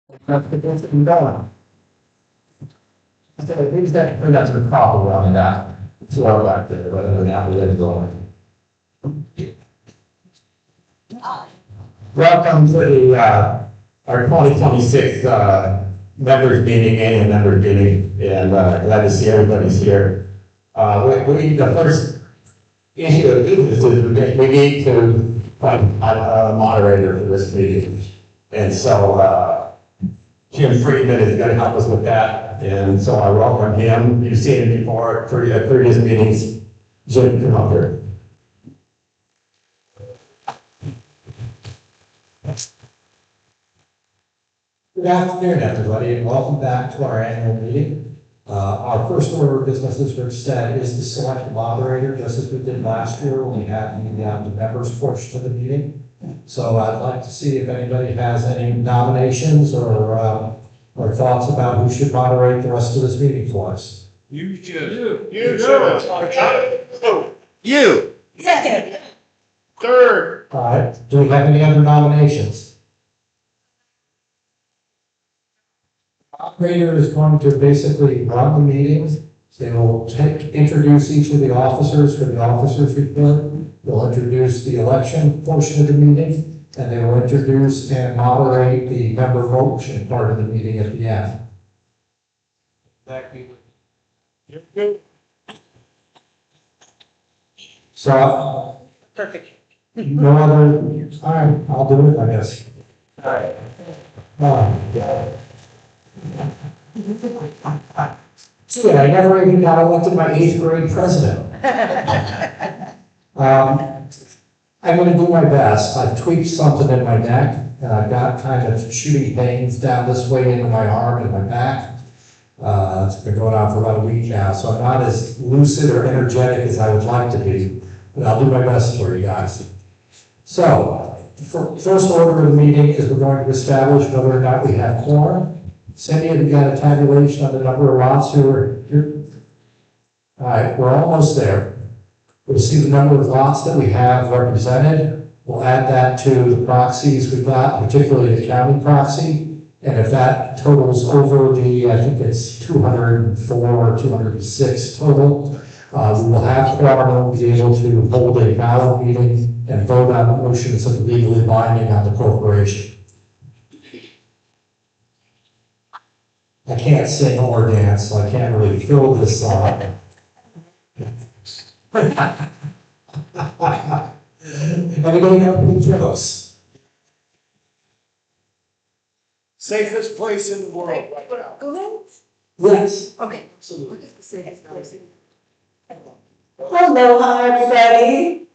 That's the things that we going. So things that bring us to the problem around that. It's all back there, whether or not we're going. Welcome to the, our 2026, members meeting, annual members meeting, and, glad to see everybody's here. The first issue of business is we need to find a moderator for this meeting. And so, Jim Friedman is going to help us with that. And so I welcome him. You've seen him before at previous meetings. Jim, come up here. Good afternoon, everybody, and welcome back to our annual meeting. Our first order of business, as Rich said, is to select a moderator, just as we did last year when we had the members portion of the meeting. So I'd like to see if anybody has any nominations or thoughts about who should moderate the rest of this meeting for us. You should. You. Second. Third. All right, do we have any other nominations? The moderator is going to basically run the meetings. They will introduce each of the officers for the officers report. They'll introduce the election portion of the meeting, and they will introduce and moderate the member motion part of the meeting at the end. Exactly. You're good. So, Perfect. no other, all right, I'll do it, I guess. All right. Gee, I never even got elected my 8th grade president. I'm going to do my best. I've tweaked something in my neck, and I've got kind of shooting pains down this way into my arm and my back. It's been going on for about a week now, so I'm not as lucid or energetic as I would like to be, but I'll do my best for you guys. So, first order of the meeting is we're going to establish whether or not we have quorum. Cindy, have you got a tabulation on the number of lots who are here? All right, we're almost there. We'll see the number of lots that we have represented. We'll add that to the proxies we've got, particularly the county proxy. And if that totals over the, I think it's 204 or 206 total, we will have quorum and we'll be able to hold a ballot meeting and vote on motions that are legally binding on the corporation. I can't sing or dance, so I can't really fill this song. Anybody have any jokes? Safest place in the world right now. Go ahead. Yes. Okay. Absolutely. Aloha, everybody.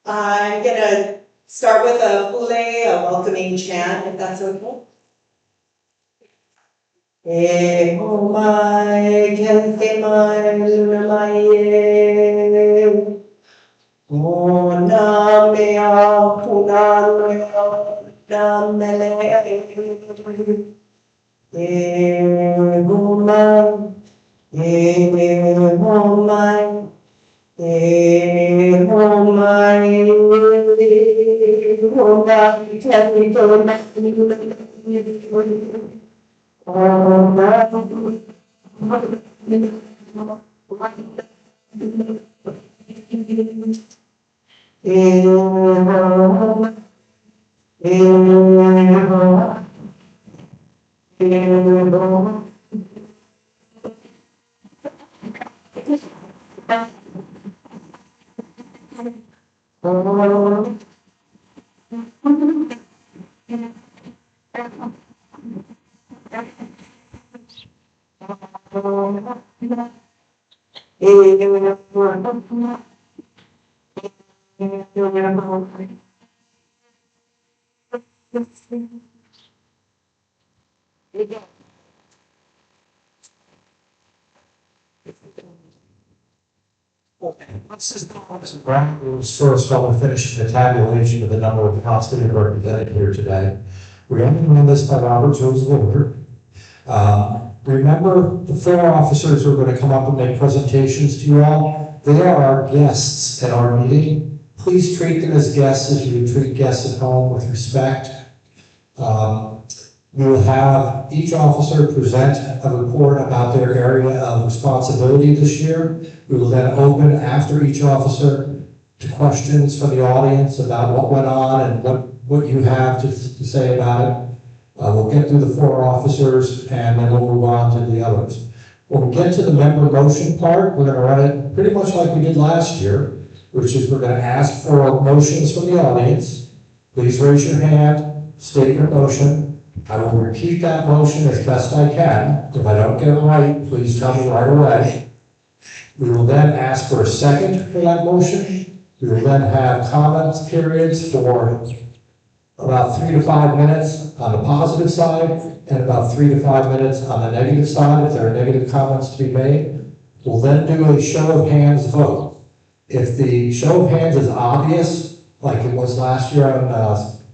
I'm gonna start with a hule, a welcoming chant, if that's okay. E ho mai, kente mai, luna mai e. O na mea, puna mea, na mele e. E ho mai, E ho mai, can we go back to Let's just go on some ground rules first while we're finishing the tabulation of the number of lots that are represented here today. We're only run this by Robert's Rules of Order. Remember, the 4 officers who are going to come up and make presentations to you all. They are our guests at our meeting. Please treat them as guests as you would treat guests at home with respect. We will have each officer present a report about their area of responsibility this year. We will then open after each officer to questions from the audience about what went on and what you have to say about it. We'll get through the 4 officers and then we'll move on to the others. When we get to the member motion part, we're going to run it pretty much like we did last year, which is we're going to ask for motions from the audience. Please raise your hand, state your motion. I will repeat that motion as best I can. If I don't get it right, please tell me right away. We will then ask for a second for that motion. We will then have comments periods for about 3 to 5 minutes on the positive side and about 3 to 5 minutes on the negative side if there are negative comments to be made. We'll then do a show of hands vote. If the show of hands is obvious, like it was last year on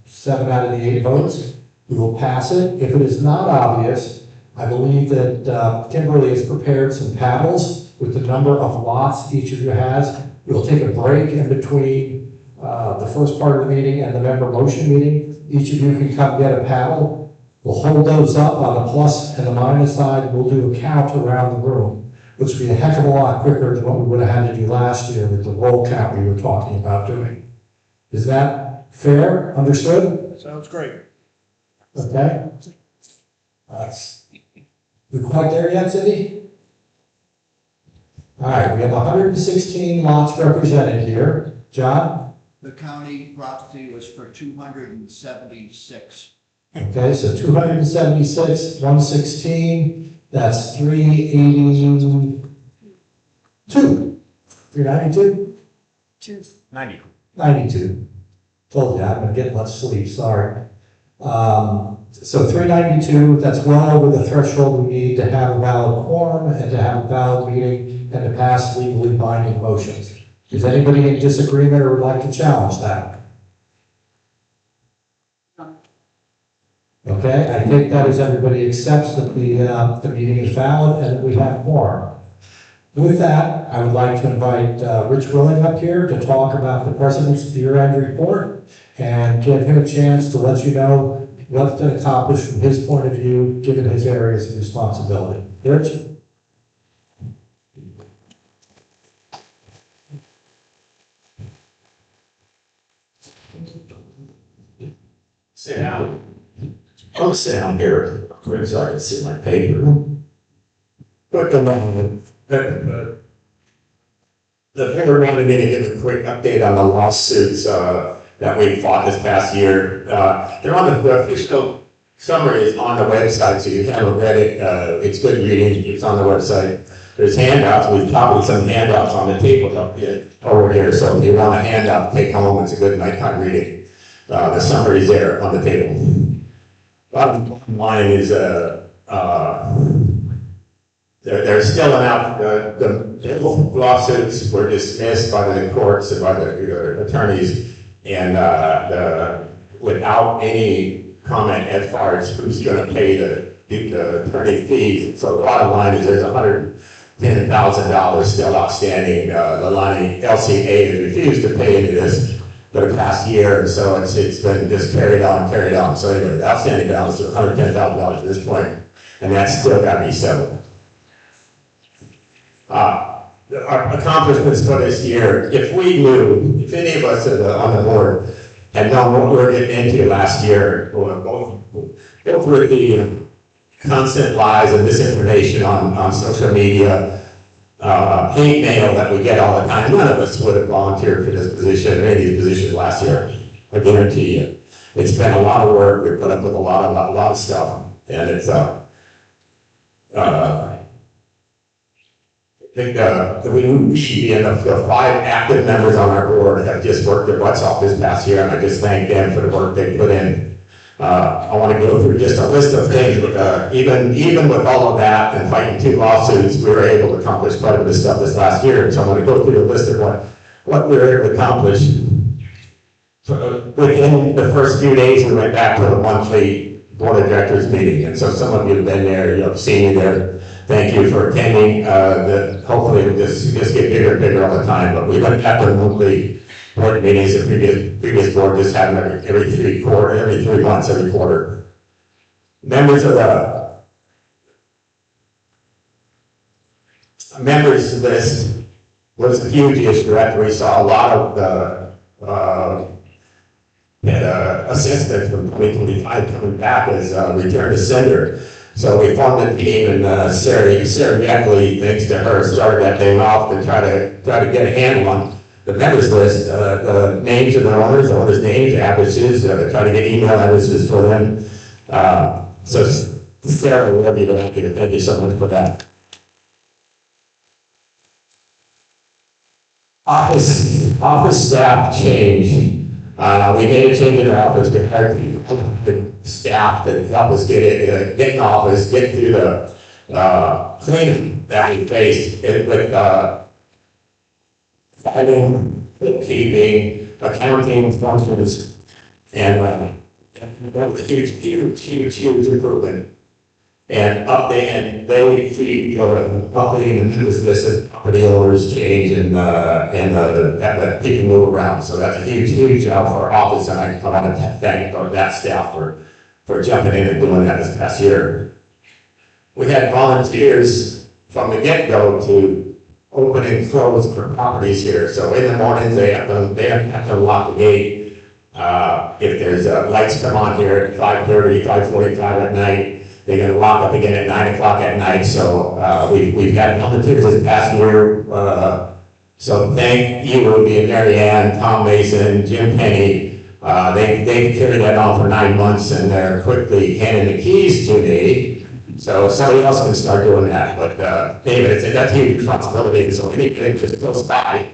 7 out of the 8 votes, we will pass it. If it is not obvious, I believe that Kimberly has prepared some paddles with the number of lots each of you has. We'll take a break in between the first part of the meeting and the member motion meeting. Each of you can come get a paddle. We'll hold those up on the plus and the minus side. We'll do a count around the room, which will be a heck of a lot quicker than what we would have had to do last year with the roll count we were talking about doing. Is that fair? Understood? Sounds great. Okay. We quite there yet, Cindy? All right, we have 116 lots represented here. John? The county property was for 276. Okay, so 276, 116, that's 382. 392? 90. 92. Told you, I haven't been getting much sleep, sorry. So 392, that's well over the threshold we need to have a valid quorum and to have a valid meeting and to pass legally binding motions. Is anybody in disagreement or would like to challenge that? Okay, I think that is everybody accepts that the meeting is valid and that we have quorum. With that, I would like to invite Rich Willing up here to talk about the President's year-end report and give him a chance to let you know what's been accomplished from his point of view, given his areas of responsibility. Rich? Sit down. I'll sit down here, so I can see my paper. But the paper wanted me to give a quick update on the lawsuits that we fought this past year. They're on the official summary is on the website, so you haven't read it. It's good reading. It's on the website. There's handouts. We've copied some handouts on the table up here, over here. So if you want a handout to take home, it's a good nighttime reading. The summary is there on the table. Bottom line is there's still the lawsuits were dismissed by the courts and by the attorneys, and without any comment as far as who's going to pay the attorney fees. So the bottom line is there's $110,000 still outstanding. Leilani LCA has refused to pay into this for the past year, and so it's been just carried on. So anyway, the outstanding balance is $110,000 at this point, and that's still got to be settled. Our accomplishments for this year, if any of us on the board had known what we were getting into last year, both with the constant lies and misinformation on social media, hate mail that we get all the time, none of us would have volunteered for this position, or any of these positions last year. I guarantee you. It's been a lot of work. We put up with a lot of stuff, and it's I think the 5 active members on our board have just worked their butts off this past year, and I just thank them for the work they put in. I want to go through just a list of things, but even with all of that and fighting 2 lawsuits, we were able to accomplish quite a bit of stuff this last year. So I'm going to go through the list of what we were able to accomplish. So within the first few days, we went back to the monthly board of directors meeting, and so some of you have been there, you have seen me there. Thank you for attending. Hopefully it'll just get bigger and bigger all the time, but we went back to the monthly board meetings. The previous board just had them every 3 months, every quarter. members of the members list was a huge issue after we saw a lot of the assistance from 2025 coming back as return to sender. So we formed a team, and Sarah Yeckley, thanks to her, started that thing off to try to get a handle on the members list, the names of the owners' names, addresses, try to get email addresses for them. So Sarah, whatever you don't to thank you so much for that. Office staff change. We made a change in our office to hire the staff that help us get in office, get through the cleaning that we faced with filing, bookkeeping, accounting functions, and that was a huge improvement. And they feed property and this property owners change and that people move around. So that's a huge job for our office, and I want to thank that staff for jumping in and doing that this past year. We had volunteers from the get-go to open and close for properties here. So in the mornings they have to lock the gate. If there's lights come on here at 5:30, 5:45 at night. They're going to lock up again at 9 o'clock at night. So we've had volunteers this past year. So thank you, Ruby and Mary Ann, Tom Mason, Jim Penny. They carried that on for 9 months, and they're quickly handing the keys to me. So somebody else can start doing that. But David, that's a huge responsibility. So anything just close by.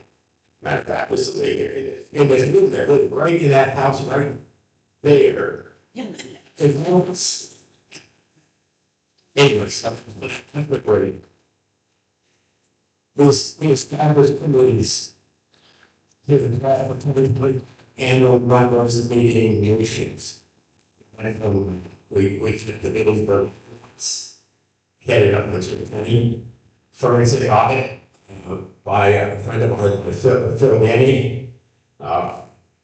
Matter of fact, this is in this room there, right in that house right there. It looks. English, quickly. These established committees give a draft of annual members meeting nations. And we took the Middlesbrough headed up Richmond County forensic audit by a friend of ours, Phil Manny.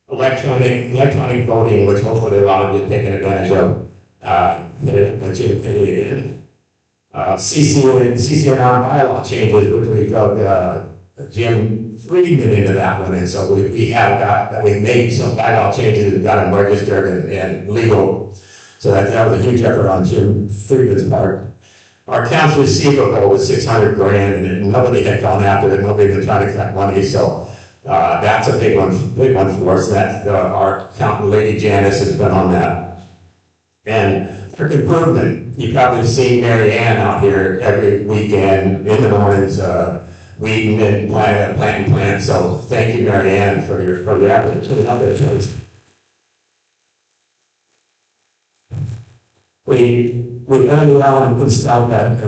Electronic voting, which hopefully a lot of you have taken advantage of. CCNR bylaw changes, which we got Jim Friedman into that one, and so we made some bylaw changes and got them registered and legal. So that was a huge effort on Jim Friedman's part. Our accounts receivable was $600 grand, and nobody had gone after it. Nobody was trying to collect money, so that's a big one for us. That our accountant, Lady Janice, has been on that. And for improvement, you probably see Mary Ann out here every weekend in the mornings, weeding and planting plants. So thank you, Mary Ann, for your effort to help us. We run around and put stuff that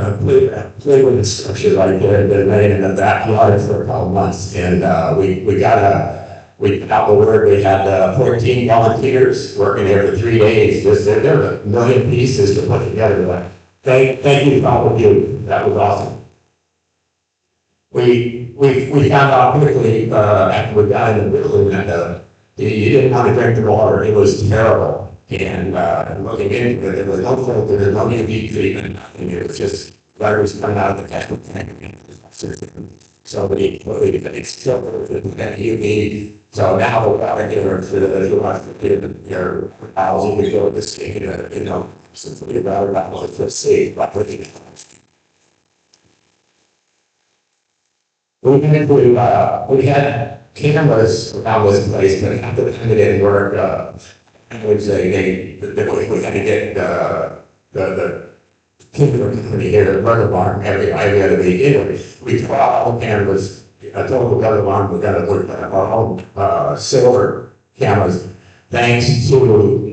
play with the structure like the made in the backyard for a couple months, and we got the word. We had 14 volunteers working there for 3 days. There were a million pieces to put together. But thank you to all of you. That was awesome. We found out quickly after we got in the building that you didn't want to drink the water. It was terrible. And looking into it, there was no filter, there was no UV treatment, nothing. It was just letters coming out of the catchment tank. So it's still that UV. So now we're out here for your housing, we go to the state, since we got about to see what we're doing. We had cameras around this place, but after the time it didn't work, which we had to get the community here at Burger Barn every other week. Anyway, we tore out all the cameras. I told the Burger Barn we got to put our own silver cameras. Thanks to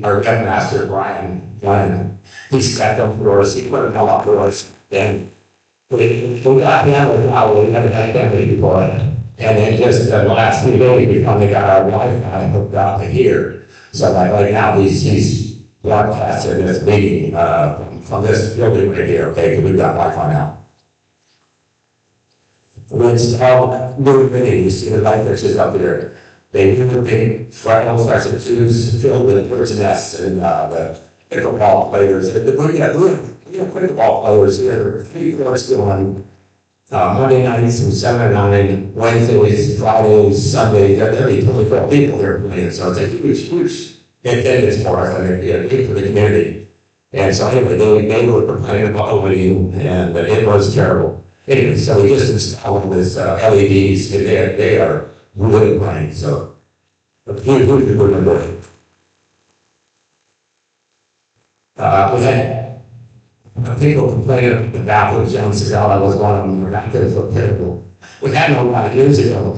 our webmaster, Brian. He stepped up for us. He put them all up for us. And we got cameras now. We haven't had cameras before. And then just the last few days, we finally got our Wi-Fi hooked up to here. So right now, he's broadcasting this meeting from this building right here, okay, because we've got Wi-Fi now. We installed new amenities, the light fixtures up here. They do the big front fluorescent tubes filled with birds' nests, and pickleball players. We got pickleball players here, 3 courts going, Monday nights from 7 to 9, Wednesdays, Fridays, Sundays, there'll be 24 people there playing, so it's a huge attendance for us, I think, yeah, for the community. And so anyway, they were complaining about opening, and it was terrible. Anyway, so we just installed this LEDs, and they are really bright, so a huge good. We had people complaining about the bathrooms, John Segala was one of them, the bathrooms look terrible. We had them a lot of years ago,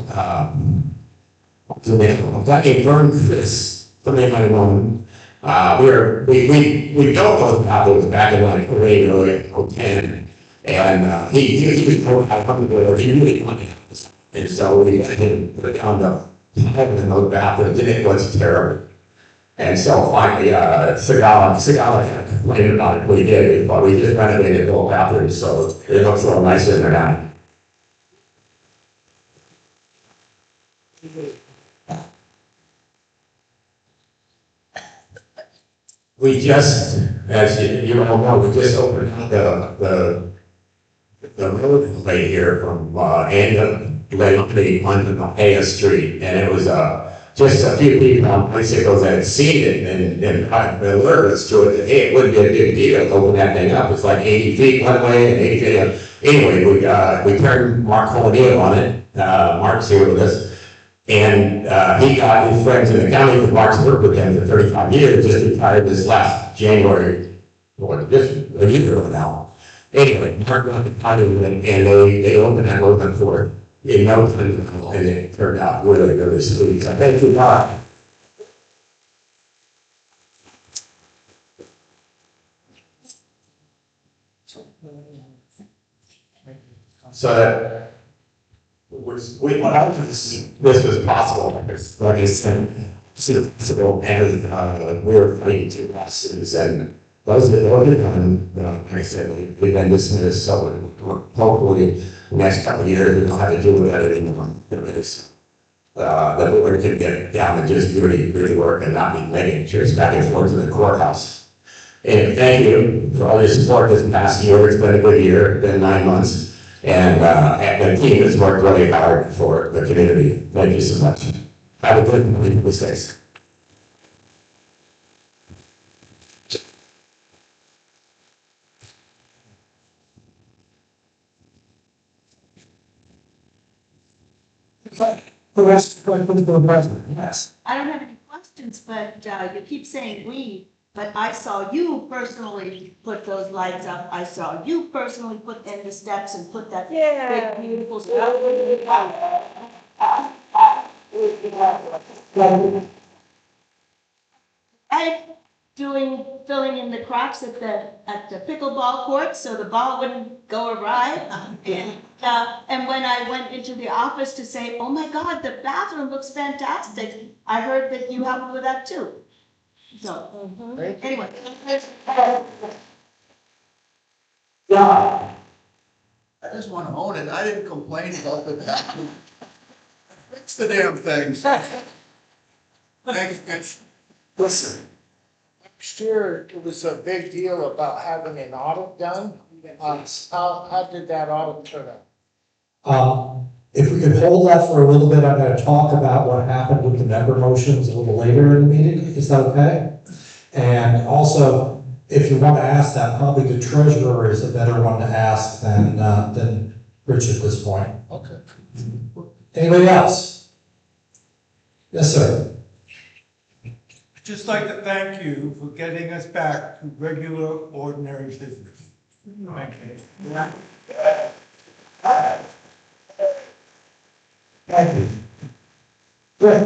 that a Vern Chris, from the money woman. We built those bathrooms back in like 08 or 10, and he was told how to do it, or he really wanted it. And so we got him to put down the heaven in those bathrooms, and it was terrible. And so finally, Segala complained about it, we did, but we just renovated the whole bathroom, so it looks a little nicer than now. We just, as you all know, we just opened the road right here from Leilani on Maya Street, and it was just a few people on bicycles that had seen it and alerted us to it that hey, it wouldn't be a big deal to open that thing up. It's like 80 feet one way and 80 feet the other. Anyway, we turned Mark Holodeo on it. Mark's here with us. And he got his friends in the county, because Mark's worked with him for 35 years, just retired this last January, or just a year ago now. Anyway, Mark got the county and they opened that open for it in no time, and it turned out really sweet. So thank you, Mark. So that this was possible, because like I said, and we were fighting 2 lawsuits, and those are done. Like I said, we've been dismissed, so hopefully the next couple of years we don't have to do with that anymore. That we can get down and just really work and not be making trips back and forth to the courthouse. And thank you for all your support this past year. It's been a good year, been 9 months. And the team has worked really hard for the community. Thank you so much. Have a good week. Be safe. Who asked questions for the president? Yes. I don't have any questions, but you keep saying we, but I saw you personally put those lights up. I saw you personally put in the steps and put that big, beautiful stuff. And filling in the cracks at the pickleball court so the ball wouldn't go awry. And when I went into the office to say, oh my God, the bathroom looks fantastic, I heard that you helped with that too. So, anyway. I just want to own it. I didn't complain about the bathroom. Fix the damn things. Listen, last year it was a big deal about having an audit done. How did that audit turn out? If we could hold that for a little bit, I'm going to talk about what happened with the member motions a little later in the meeting. Is that okay? And also, if you want to ask that, probably the treasurer is a better one to ask than Rich at this point. Okay. Anybody else? Yes, sir. I'd just like to thank you for getting us back to regular, ordinary business. Thank you. Thank you. Good.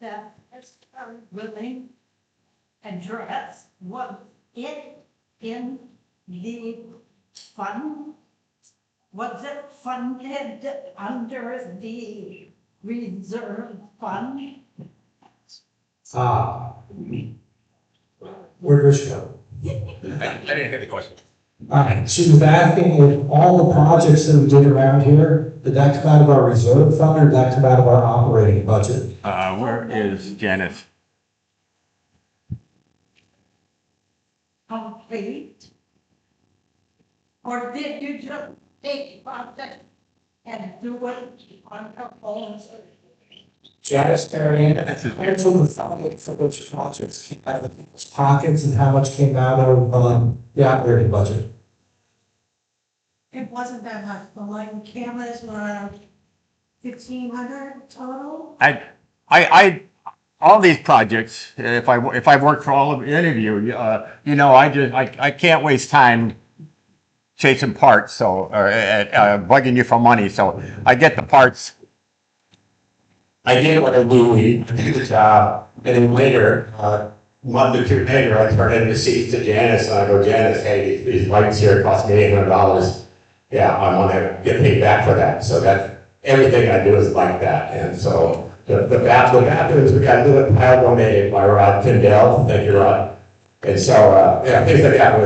That is willing address was it in the fund? Was it funded under the reserve fund? Where'd Rich go? I didn't hear the question. She was asking if all the projects that we did around here, did that come out of our reserve fund or did that come out of our operating budget? Where is Janice? complete? Or did you just take project and do it on your own? Janice, Marion, here's what the funding for those projects came out of people's pockets and how much came out of, the operating budget. It wasn't that much, the lighting cameras were around 1,500 total. All these projects, if I've worked for all of any of you, you know, I can't waste time chasing parts, so, or bugging you for money, so I get the parts. I did what I do, I do the job, and then later, a month or two later, I turn in receipts to Janice, and I go, Janice, hey, these lights here cost me $800. Yeah, I want to get paid back for that. So that, everything I do is like that. And so the bathrooms, we got to do it, tile donated by Rod Tyndall, thank you, Rod. And so, yeah, things like that,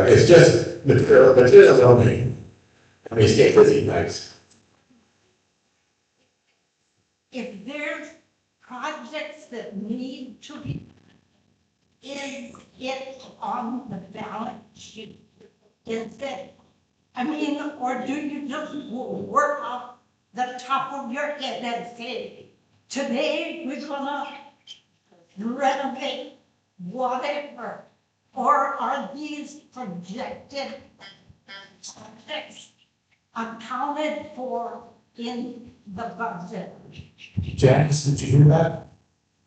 it's just materials only. I mean, stay busy, thanks. If there's projects that need to be, is it on the balance sheet? Is it, I mean, or do you just work off the top of your head and say, today we're gonna renovate whatever? Or are these projected projects accounted for in the budget? Janice, did you hear that?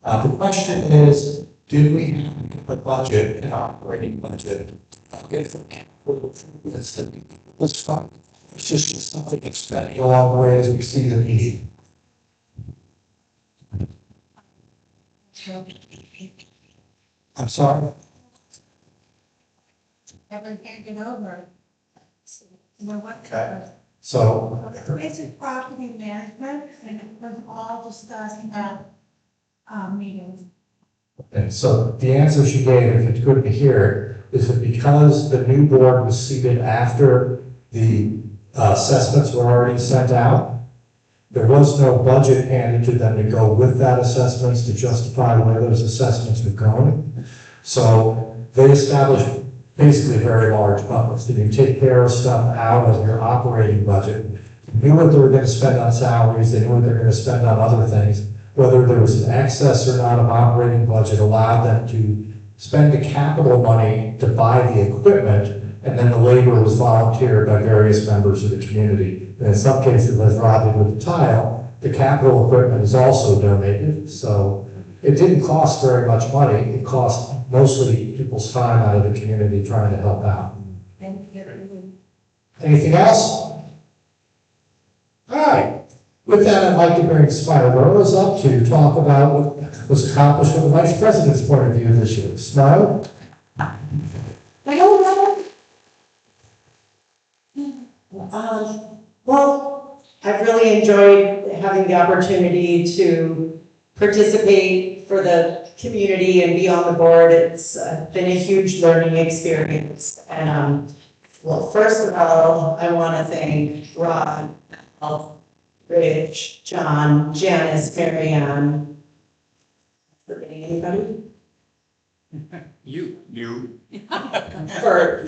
The question is, did we have a budget, an operating budget? Okay, let's talk. It's just something expanding along the way as we see the need. I'm sorry? Haven't handed over. You know what? Okay. So, Basic property management, and it was all discussed at meetings. and so the answer she gave, if you couldn't hear it, is that because the new board was seated after the assessments were already sent out, there was no budget handed to them to go with that assessments to justify where those assessments were going. So they established basically very large buckets. Did you take care of stuff out of your operating budget? Knew what they were going to spend on salaries, they knew what they were going to spend on other things. Whether there was an excess or not of operating budget allowed them to spend the capital money to buy the equipment, and then the labor was volunteered by various members of the community. And in some cases, as Rob did with the tile, the capital equipment is also donated. So it didn't cost very much money. It cost mostly people's time out of the community trying to help out. Anything else? All right. With that, I'd like to bring Smile Rose up to talk about what was accomplished from the Vice President's point of view this year. Smile? Well, I've really enjoyed having the opportunity to participate for the community and be on the board. It's been a huge learning experience. And well, first of all, I want to thank Rod, Rich, John, Janice, Marianne. Forgetting anybody? You. For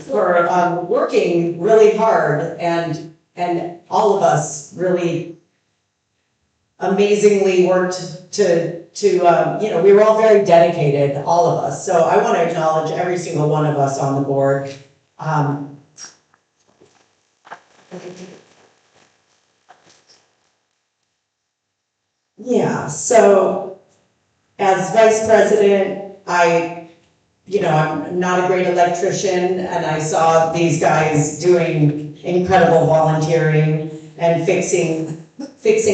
working really hard and all of us really amazingly worked to we were all very dedicated, all of us. So I want to acknowledge every single one of us on the board. Yeah, so as vice president, I'm not a great electrician, and I saw these guys doing incredible volunteering and fixing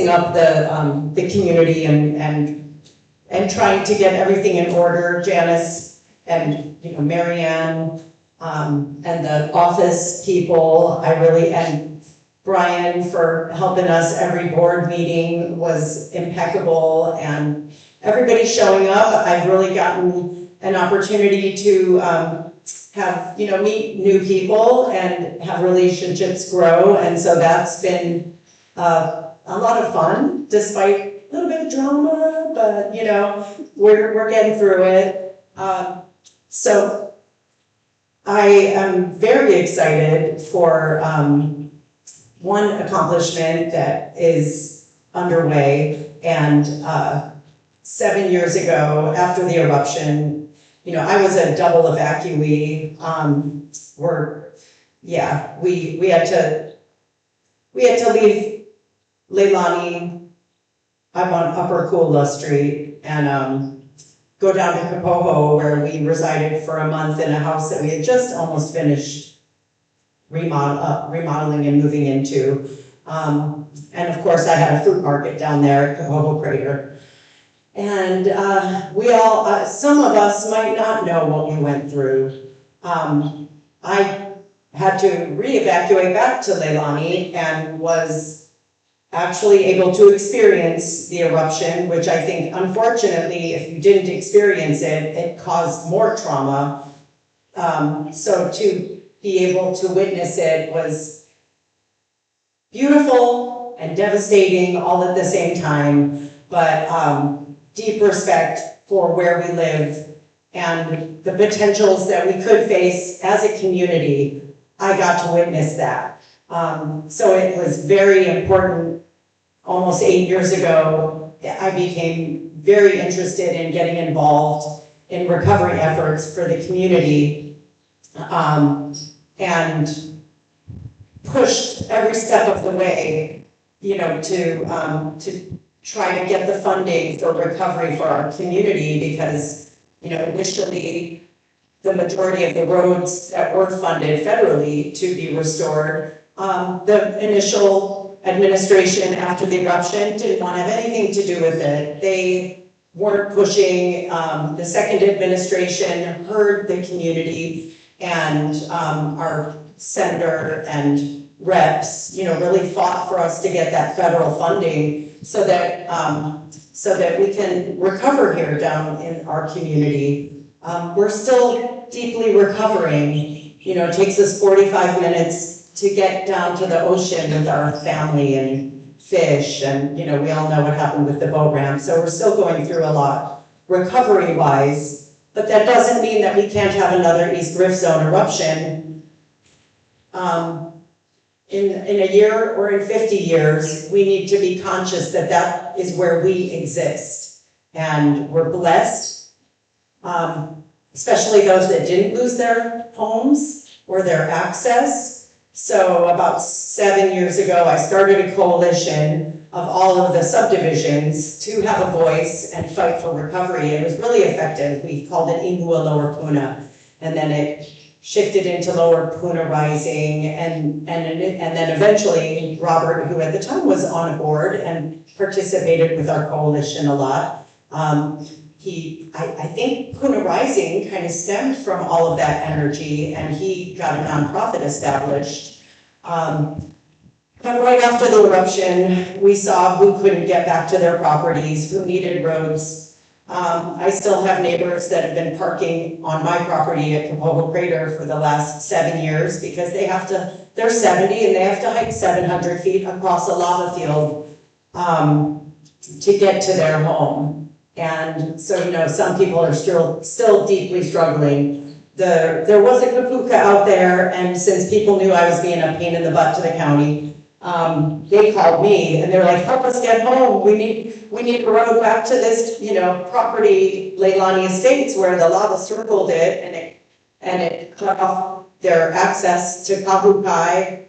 up the community and trying to get everything in order. Janice and Marianne and the office people, and Brian for helping us. Every board meeting was impeccable, and everybody showing up. I've really gotten an opportunity to have meet new people and have relationships grow, and so that's been a lot of fun, despite a little bit of drama, but we're getting through it. So I am very excited for one accomplishment that is underway. And 7 years ago, after the eruption, you know, I was a double evacuee. We had to leave Leilani. I'm on Upper Kula Street and go down to Kapoho, where we resided for a month in a house that we had just almost finished remodeling and moving into. And of course, I had a fruit market down there at Kapoho Crater. And we all, some of us might not know what we went through. I had to re-evacuate back to Leilani and was actually able to experience the eruption, which I think, unfortunately, if you didn't experience it, it caused more trauma. So to be able to witness it was beautiful and devastating all at the same time, but deep respect for where we live and the potentials that we could face as a community. I got to witness that. So it was very important. Almost 8 years ago, I became very interested in getting involved in recovery efforts for the community, and pushed every step of the way, you know, to try to get the funding for recovery for our community, because, you know, initially the majority of the roads that were funded federally to be restored, the initial administration after the eruption didn't want to have anything to do with it. They weren't pushing. The second administration heard the community, and our senator and reps, you know, really fought for us to get that federal funding so that we can recover here down in our community. We're still deeply recovering. You know, it takes us 45 minutes to get down to the ocean with our family and fish, and, you know, we all know what happened with the boat ramp, so we're still going through a lot recovery-wise, but that doesn't mean that we can't have another East Rift Zone eruption. In a year or in 50 years, we need to be conscious that that is where we exist, and we're blessed, especially those that didn't lose their homes or their access. So about 7 years ago, I started a coalition of all of the subdivisions to have a voice and fight for recovery. It was really effective. We called it Ingua Lower Puna, and then it shifted into Lower Puna Rising, and then eventually Robert, who at the time was on board and participated with our coalition a lot, I think Puna Rising kind of stemmed from all of that energy, and he got a nonprofit established. But right after the eruption, we saw who couldn't get back to their properties, who needed roads. I still have neighbors that have been parking on my property at Kapoho Crater for the last 7 years because they're 70 and they have to hike 700 feet across a lava field to get to their home. And so, you know, some people are still deeply struggling. There was a kapuka out there, and since people knew I was being a pain in the butt to the county, they called me and they were like, help us get home. We need a road back to this, you know, property, Leilani Estates, where the lava circled it and it cut off their access to Kahukai.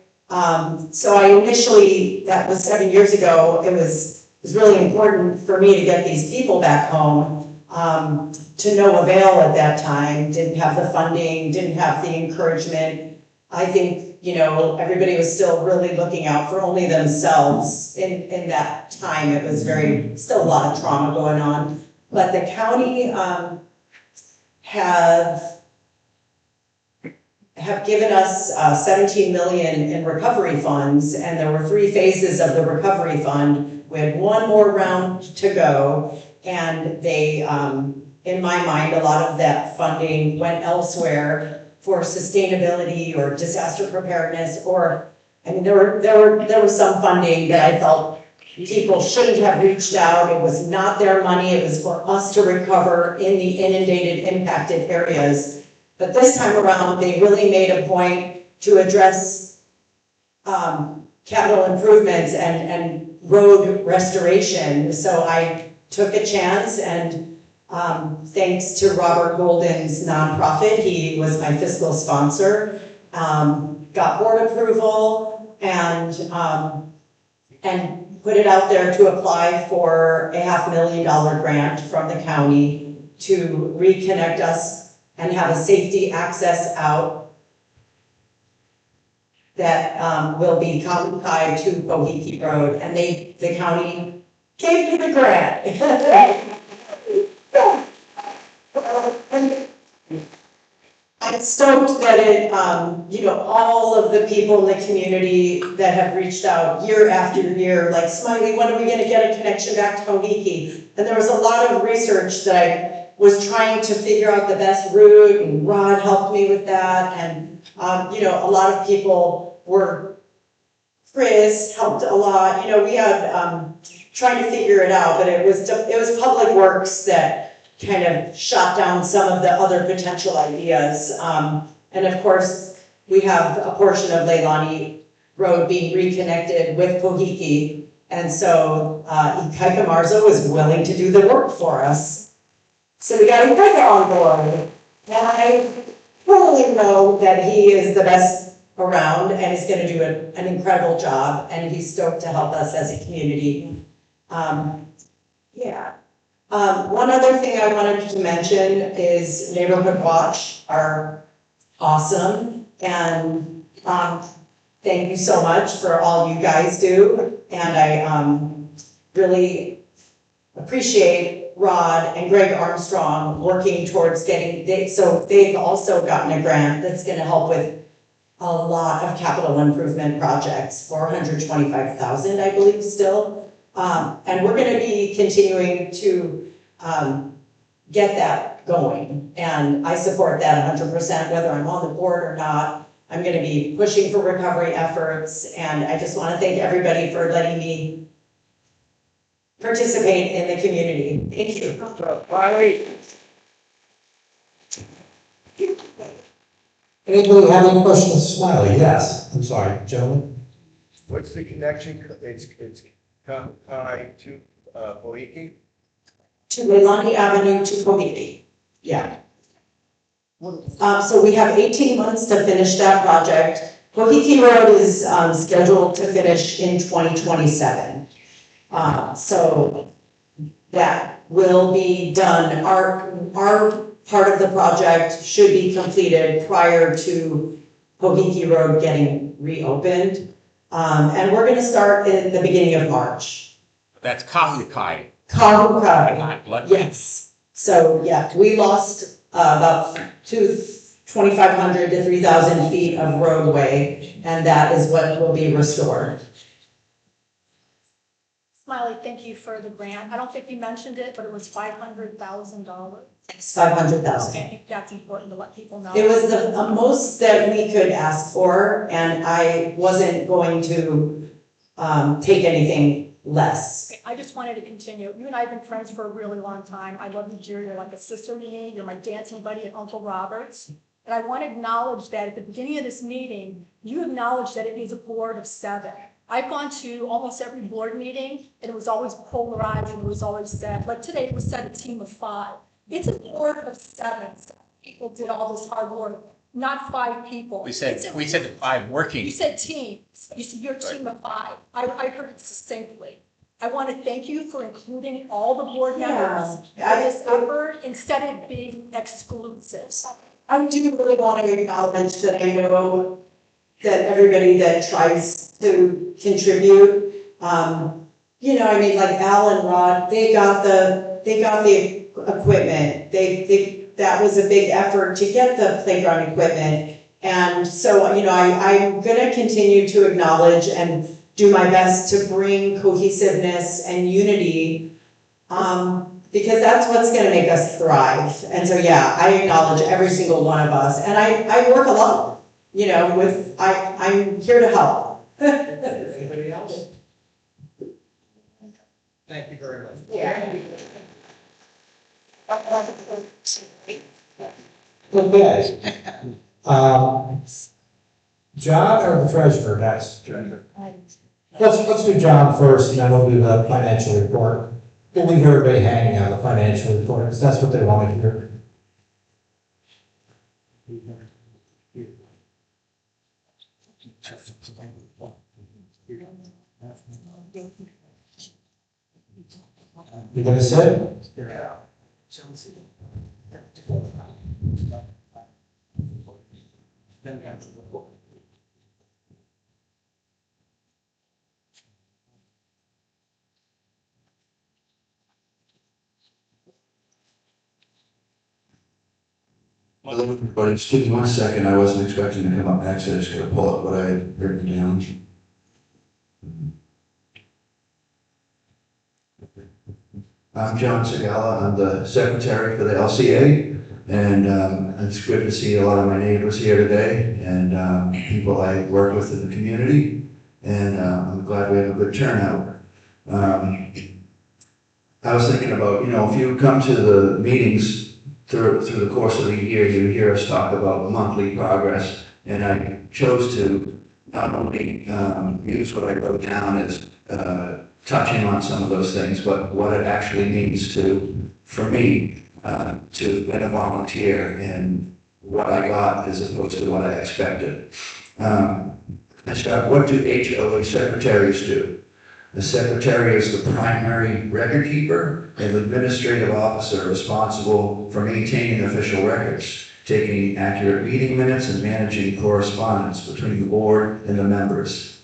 So I initially, that was 7 years ago, it was really important for me to get these people back home. To no avail at that time, didn't have the funding, didn't have the encouragement. I think, you know, everybody was still really looking out for only themselves in that time. It was still a lot of trauma going on. But the county have given us 17 million in recovery funds, and there were 3 phases of the recovery fund. We had one more round to go, and they, in my mind, a lot of that funding went elsewhere for sustainability or disaster preparedness, or, I mean, there was some funding that I felt people shouldn't have reached out. It was not their money. It was for us to recover in the inundated, impacted areas. But this time around, they really made a point to address capital improvements and road restoration. So I took a chance, and thanks to Robert Golden's nonprofit, he was my fiscal sponsor, got board approval and put it out there to apply for a $500,000 grant from the county to reconnect us and have a safety access out that will be tied to Bohiki Road, and the county gave me the grant. I'm stoked that it, all of the people in the community that have reached out year after year, like, Smiley, when are we gonna get a connection back to Bohiki? And there was a lot of research that I was trying to figure out the best route, and Rod helped me with that, and, a lot of people were, Chris helped a lot, we had, trying to figure it out, but it was Public Works that kind of shot down some of the other potential ideas. And of course, we have a portion of Leilani Road being reconnected with Bohiki. And so Ikaika Marzo was willing to do the work for us. So we got Ikaika on board. And I totally know that he is the best around and is going to do an incredible job. And he's stoked to help us as a community. One other thing I wanted to mention is Neighborhood Watch are awesome, and thank you so much for all you guys do, and I really appreciate Rod and Greg Armstrong working towards so they've also gotten a grant that's going to help with a lot of capital improvement projects, $425,000, I believe, still. And we're going to be continuing to get that going. And I support that 100%, whether I'm on the board or not. I'm going to be pushing for recovery efforts. And I just want to thank everybody for letting me participate in the community. Thank you. Anybody have any questions? Smiley, yes. I'm sorry, gentlemen. What's the connection? It's tied to Bohiki? To Leilani Avenue to Bohiki. Yeah. So we have 18 months to finish that project. Bohiki Road is scheduled to finish in 2027. So that will be done. Our part of the project should be completed prior to Bohiki Road getting reopened. And we're going to start in the beginning of March. That's Kahukai. Kahukai, yes. So, yeah, we lost about 2,500 to 3,000 feet of roadway, and that is what will be restored. Smiley, thank you for the grant. I don't think you mentioned it, but it was $500,000. It's 500,000. Okay, I think that's important to let people know. It was the most that we could ask for, and I wasn't going to take anything less. Okay, I just wanted to continue. You and I have been friends for a really long time. I love you, Jerry. You're like a sister to me. You're my dancing buddy at Uncle Robert's. And I want to acknowledge that at the beginning of this meeting, you acknowledged that it needs a board of 7. I've gone to almost every board meeting, and it was always polarized, and it was always said, like today, it was said a team of 5. It's a board of 7. People did all this hard work, not 5 people. We said 5 working. You said teams. You said you're a team of 5. I heard it succinctly. I want to thank you for including all the board members in this effort instead of being exclusive. I do really want to acknowledge that I know that everybody that tries to contribute, like Al and Rod, they got the equipment. That was a big effort to get the playground equipment. And so, I'm going to continue to acknowledge and do my best to bring cohesiveness and unity, because that's what's going to make us thrive. And so, yeah, I acknowledge every single one of us. And I work alone, I'm here to help. Anybody else? Thank you very much. Yeah. Okay. John or the treasurer next? Let's do John first, and then we'll do the financial report. We'll leave everybody hanging on the financial report, because that's what they want to hear. You gonna sit? Hello, everybody. Excuse me 1 second. I wasn't expecting to come up next. I just gotta pull up what I had written down. I'm John Segala. I'm the secretary for the LCA, and it's good to see a lot of my neighbors here today and people I work with in the community, and I'm glad we have a good turnout. I was thinking about, if you come to the meetings through the course of the year, you hear us talk about monthly progress, and I chose to not only use what I wrote down as touching on some of those things, but what it actually means for me, to be a volunteer and what I got as opposed to what I expected. What do HOA secretaries do? The secretary is the primary record keeper and administrative officer responsible for maintaining official records, taking accurate meeting minutes, and managing correspondence between the board and the members.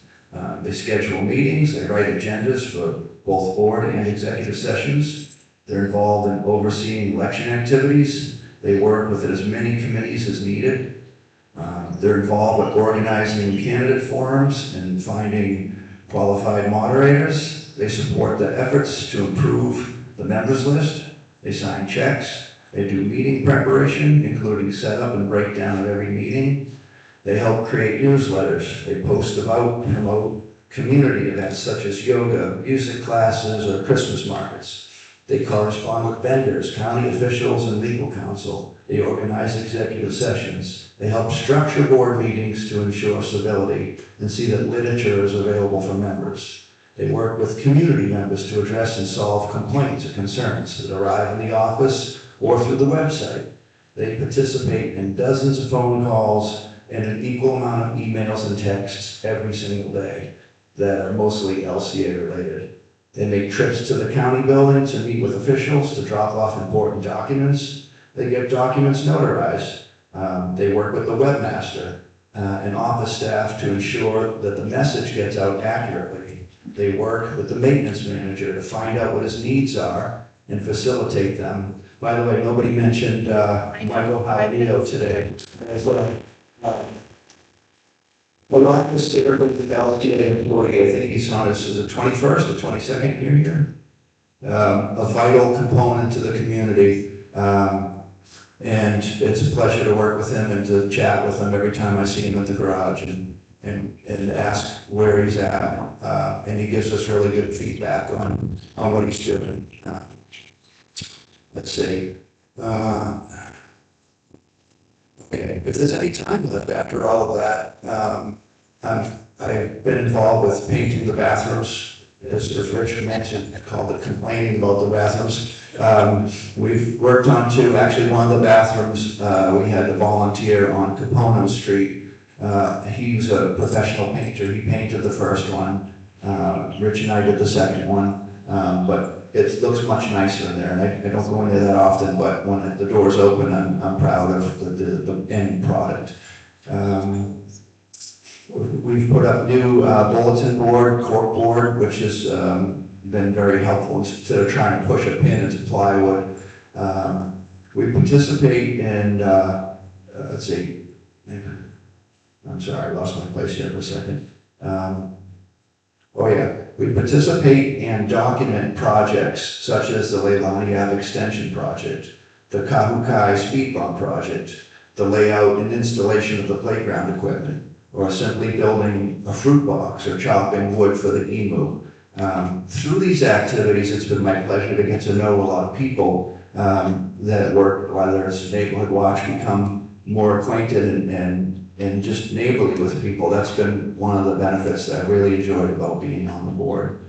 They schedule meetings, they write agendas for both board and executive sessions. They're involved in overseeing election activities. They work with as many committees as needed. They're involved with organizing candidate forums and finding qualified moderators. They support the efforts to improve the members list. They sign checks. They do meeting preparation, including setup and breakdown of every meeting. They help create newsletters. They post about and promote community events such as yoga, music classes, or Christmas markets. They correspond with vendors, county officials, and legal counsel. They organize executive sessions. They help structure board meetings to ensure civility and see that literature is available for members. They work with community members to address and solve complaints or concerns that arrive in the office or through the website. They participate in dozens of phone calls and an equal amount of emails and texts every single day that are mostly LCA related. They make trips to the county building to meet with officials to drop off important documents. They get documents notarized. They work with the webmaster and office staff to ensure that the message gets out accurately. They work with the maintenance manager to find out what his needs are and facilitate them. By the way, nobody mentioned Michael Jaramillo today as well. Well, not considerably the LTA employee. I think he's on his 21st or 22nd year here. A vital component to the community. And it's a pleasure to work with him and to chat with him every time I see him at the garage and ask where he's at. And he gives us really good feedback on what he's doing. Let's see. Okay, if there's any time left after all of that, I've been involved with painting the bathrooms, as Richard mentioned, called it complaining about the bathrooms. We've worked on actually one of the bathrooms, we had a volunteer on Capone Street. He's a professional painter. He painted the first one. Rich and I did the second one, but it looks much nicer in there, and I don't go in there that often, but when the doors open, I'm proud of the end product. We've put up new bulletin board, cork board, which has been very helpful instead of trying to push a pin into plywood. We participate in, let's see, I'm sorry, I lost my place here for a second. We participate in document projects such as the Leilani Ave Extension Project, the Kahukai Speed Bump Project, the layout and installation of the playground equipment, or simply building a fruit box or chopping wood for the emu. Through these activities, it's been my pleasure to get to know a lot of people that work, whether it's Neighborhood Watch, become more acquainted and just neighborly with people. That's been one of the benefits that I really enjoyed about being on the board.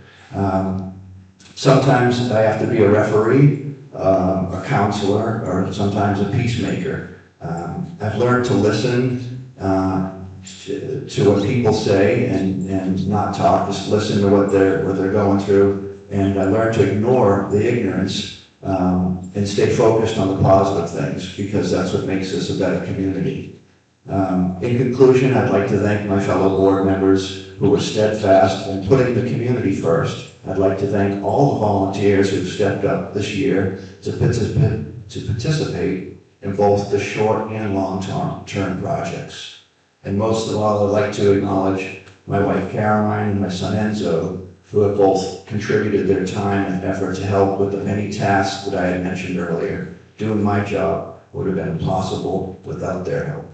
Sometimes I have to be a referee, a counselor, or sometimes a peacemaker. I've learned to listen to what people say and not talk, just listen to what they're going through. And I learned to ignore the ignorance and stay focused on the positive things, because that's what makes this a better community. In conclusion, I'd like to thank my fellow board members who were steadfast in putting the community first. I'd like to thank all the volunteers who've stepped up this year to participate in both the short and long-term projects. And most of all, I'd like to acknowledge my wife Caroline and my son Enzo, who have both contributed their time and effort to help with the many tasks that I had mentioned earlier. Doing my job would have been impossible without their help.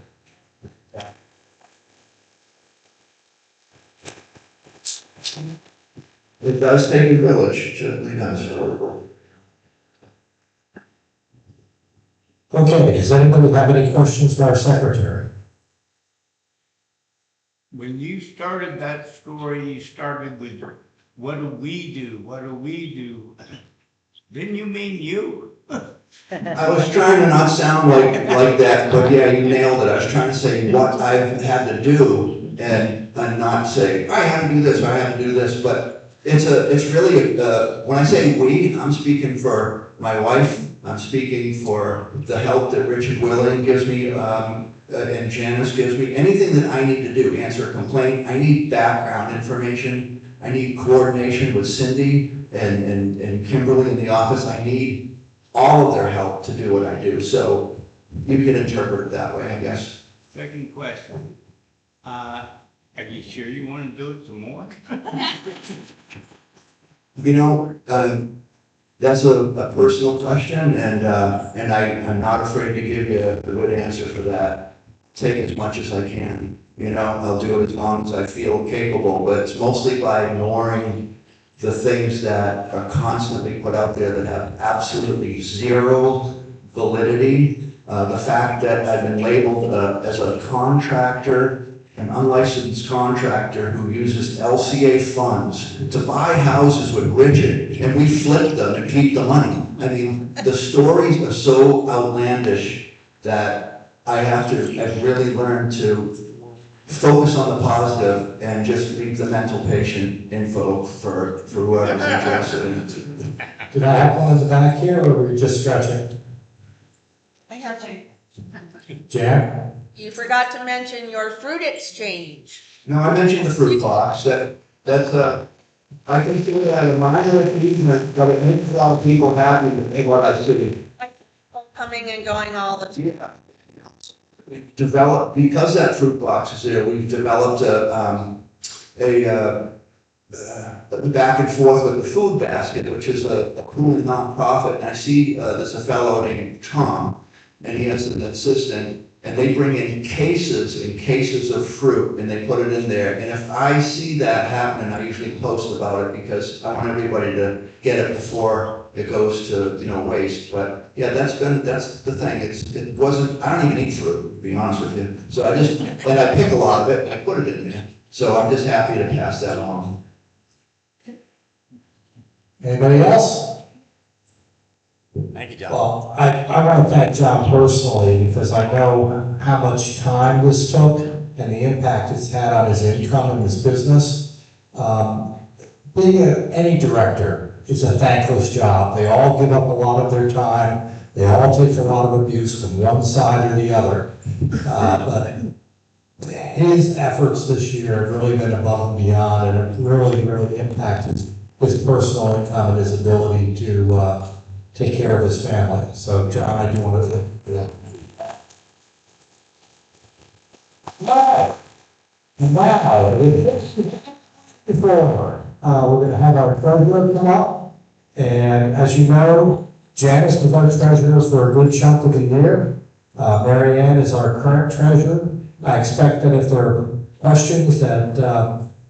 It does take a village, it certainly does. Okay, does anybody have any questions for our secretary? When you started that story, you started with, what do we do? What do we do? Didn't you mean you? I was trying to not sound like that, but yeah, you nailed it. I was trying to say what I've had to do and not say, I have to do this, or I have to do this, but it's really, when I say we, I'm speaking for my wife, I'm speaking for the help that Richard Willing gives me, and Janice gives me. Anything that I need to do, answer a complaint, I need background information, I need coordination with Cindy and Kimberly in the office. I need all of their help to do what I do. So you can interpret it that way, I guess. Second question. Are you sure you want to do it some more? You know, that's a personal question, and I'm not afraid to give you a good answer for that. Take as much as I can. You know, I'll do it as long as I feel capable, but it's mostly by ignoring the things that are constantly put out there that have absolutely zero validity. The fact that I've been labeled as a contractor, an unlicensed contractor who uses LCA funds to buy houses with Richard, and we flip them and keep the money. I mean, the stories are so outlandish that I've really learned to focus on the positive and just leave the mental patient info for whoever's interested in it. Did I have one in the back here, or were you just stretching? I have you. Jan? You forgot to mention your fruit exchange. No, I mentioned the fruit box. That's I consider that a minor achievement, but it makes a lot of people happy in what I see. Coming and going all the time. Yeah. We've developed, because that fruit box is there, we've developed a back and forth with the food basket, which is a cool nonprofit. And I see there's a fellow named Tom, and he has an assistant, and they bring in cases and cases of fruit, and they put it in there. And if I see that happening, I usually post about it, because I want everybody to get it before it goes to, waste. But yeah, that's the thing. It wasn't, I don't even eat fruit, to be honest with you. So and I pick a lot of it, and I put it in there. So I'm just happy to pass that on. Anybody else? Thank you, John. Well, I want to thank John personally, because I know how much time this took and the impact it's had on his income and his business. Being any director is a thankless job. They all give up a lot of their time. They all take a lot of abuse from one side or the other. But his efforts this year have really been above and beyond, and it really, really impacted his personal income and his ability to take care of his family. So, John, I do want to thank you for that. Wow. Before, we're going to have our treasurer come up. And as you know, Janice was our treasurer for a good chunk of the year. Mary Ann is our current treasurer. I expect that if there are questions that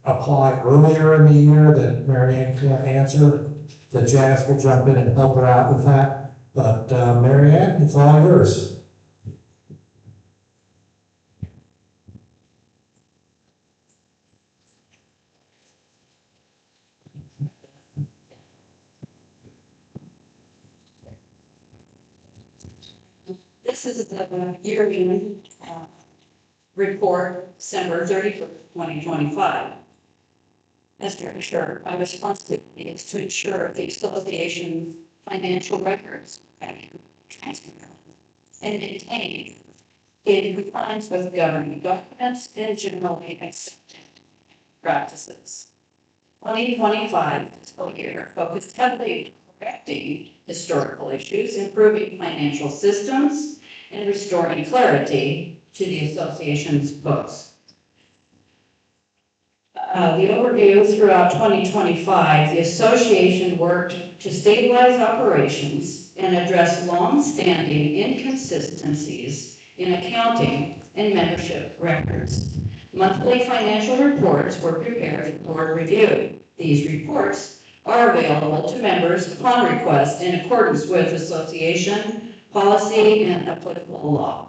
apply earlier in the year that Mary Ann can't answer, that Janice will jump in and help her out with that. But, Mary Ann, it's all yours. This is the yearly report, December 31st, 2025. As director, my responsibility is to ensure the association's financial records are transparent and maintained in compliance with governing documents and generally accepted practices. 2025 fiscal year focused heavily on correcting historical issues, improving financial systems, and restoring clarity to the association's books. The overview throughout 2025, the association worked to stabilize operations and address long-standing inconsistencies in accounting and membership records. Monthly financial reports were prepared for review. These reports are available to members upon request in accordance with association policy and applicable law.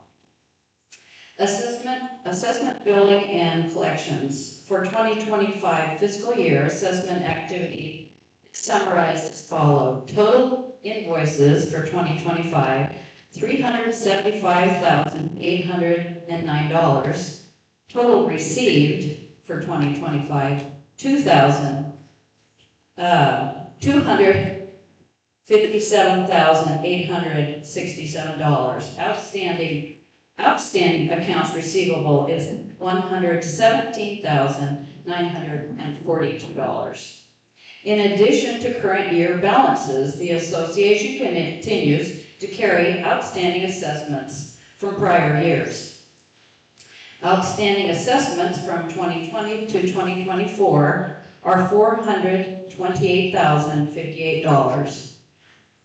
Assessment, billing, and collections. For 2025 fiscal year, assessment activity summarized as follows. Total invoices for 2025, $375,809. Total received for 2025, $257,867. Outstanding accounts receivable is $117,942. In addition to current year balances, the association continues to carry outstanding assessments from prior years. Outstanding assessments from 2020 to 2024 are $428,058.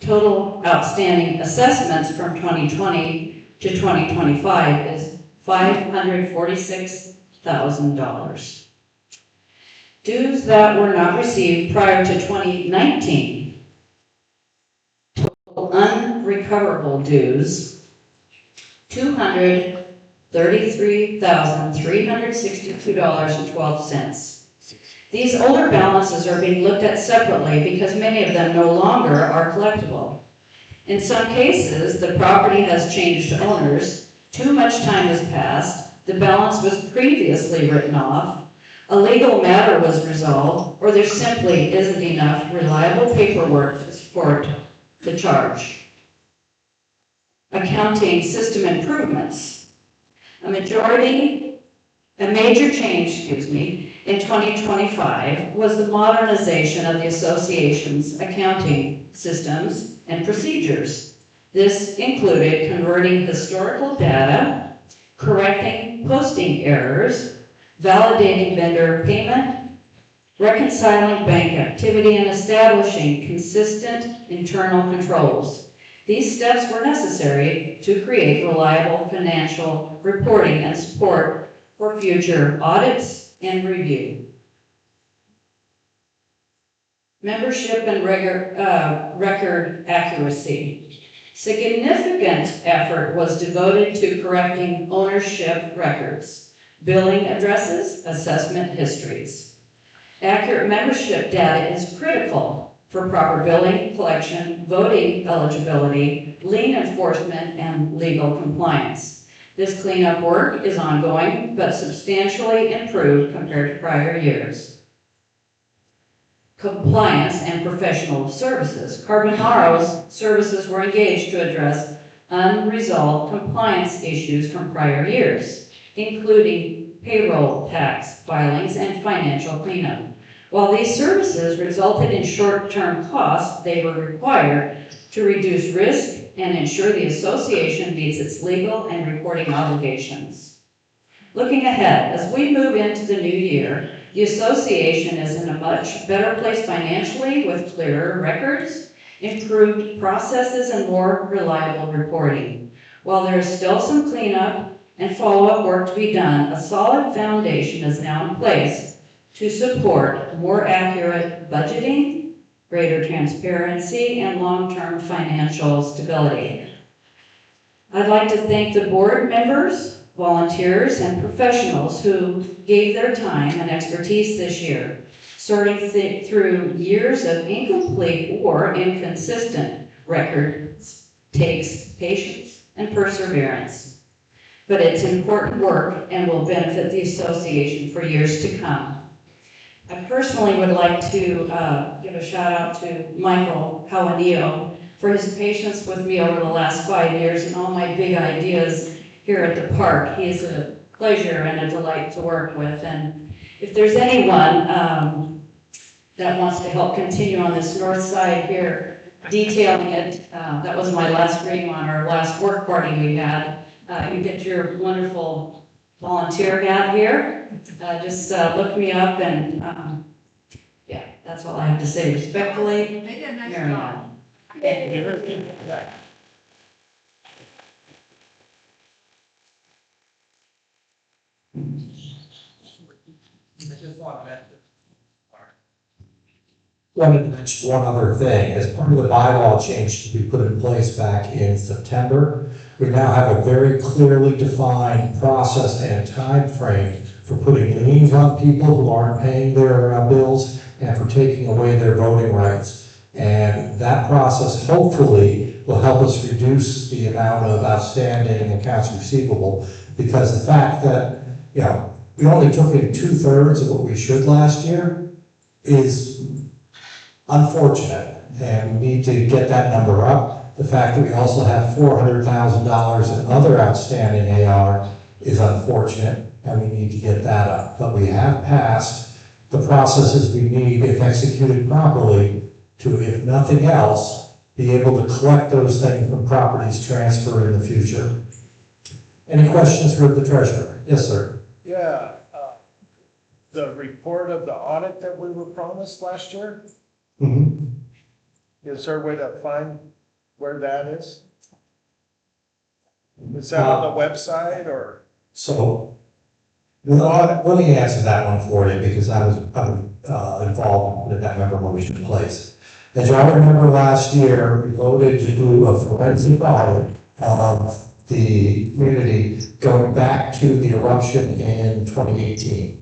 Total outstanding assessments from 2020 to 2025 is $546,000. Dues that were not received prior to 2019. Total unrecoverable dues, $233,362.12. These older balances are being looked at separately because many of them no longer are collectible. In some cases, the property has changed owners, too much time has passed, the balance was previously written off, a legal matter was resolved, or there simply isn't enough reliable paperwork to support the charge. Accounting system improvements. A major change, in 2025 was the modernization of the association's accounting systems and procedures. This included converting historical data, correcting posting errors, validating vendor payment, reconciling bank activity, and establishing consistent internal controls. These steps were necessary to create reliable financial reporting and support for future audits and review. Membership and record accuracy. Significant effort was devoted to correcting ownership records, billing addresses, assessment histories. Accurate membership data is critical for proper billing, collection, voting eligibility, lien enforcement, and legal compliance. This cleanup work is ongoing, but substantially improved compared to prior years. Compliance and professional services. Carbonara's services were engaged to address unresolved compliance issues from prior years, including payroll tax filings and financial cleanup. While these services resulted in short-term costs, they were required to reduce risk and ensure the association meets its legal and reporting obligations. Looking ahead, as we move into the new year, the association is in a much better place financially with clearer records, improved processes, and more reliable reporting. While there is still some cleanup and follow-up work to be done, a solid foundation is now in place to support more accurate budgeting, greater transparency, and long-term financial stability. I'd like to thank the board members, volunteers, and professionals who gave their time and expertise this year, sorting through years of incomplete or inconsistent records takes patience and perseverance. But it's important work and will benefit the association for years to come. I personally would like to give a shout out to Michael Hawanio for his patience with me over the last 5 years and all my big ideas here at the park. He is a pleasure and a delight to work with. And if there's anyone that wants to help continue on this north side here, detailing it, that was my last reading on our last work party we had. You get your wonderful volunteer hat here. Just look me up and yeah, that's all I have to say. Respectfully, They did a nice Mary job. Ann. Wanted to mention one other thing. As part of the bylaw change to be put in place back in September, we now have a very clearly defined process and time frame for putting liens on people who aren't paying their bills and for taking away their voting rights. And that process hopefully will help us reduce the amount of outstanding accounts receivable, because the fact that, you know, we only took in 2/3 of what we should last year is unfortunate, and we need to get that number up. The fact that we also have $400,000 in other outstanding AR is unfortunate, and we need to get that up. But we have passed the processes we need, if executed properly, to, if nothing else, be able to collect those things from properties transferred in the future. Any questions for the treasurer? Yes, sir. Yeah, the report of the audit that we were promised last year, Mm-hmm. is there a way to find where that is? Is that on the website or? So, let me answer that one for you, because I was involved in that member motion in place. As y'all remember, last year, we voted to do a forensic audit of the community going back to the eruption in 2018.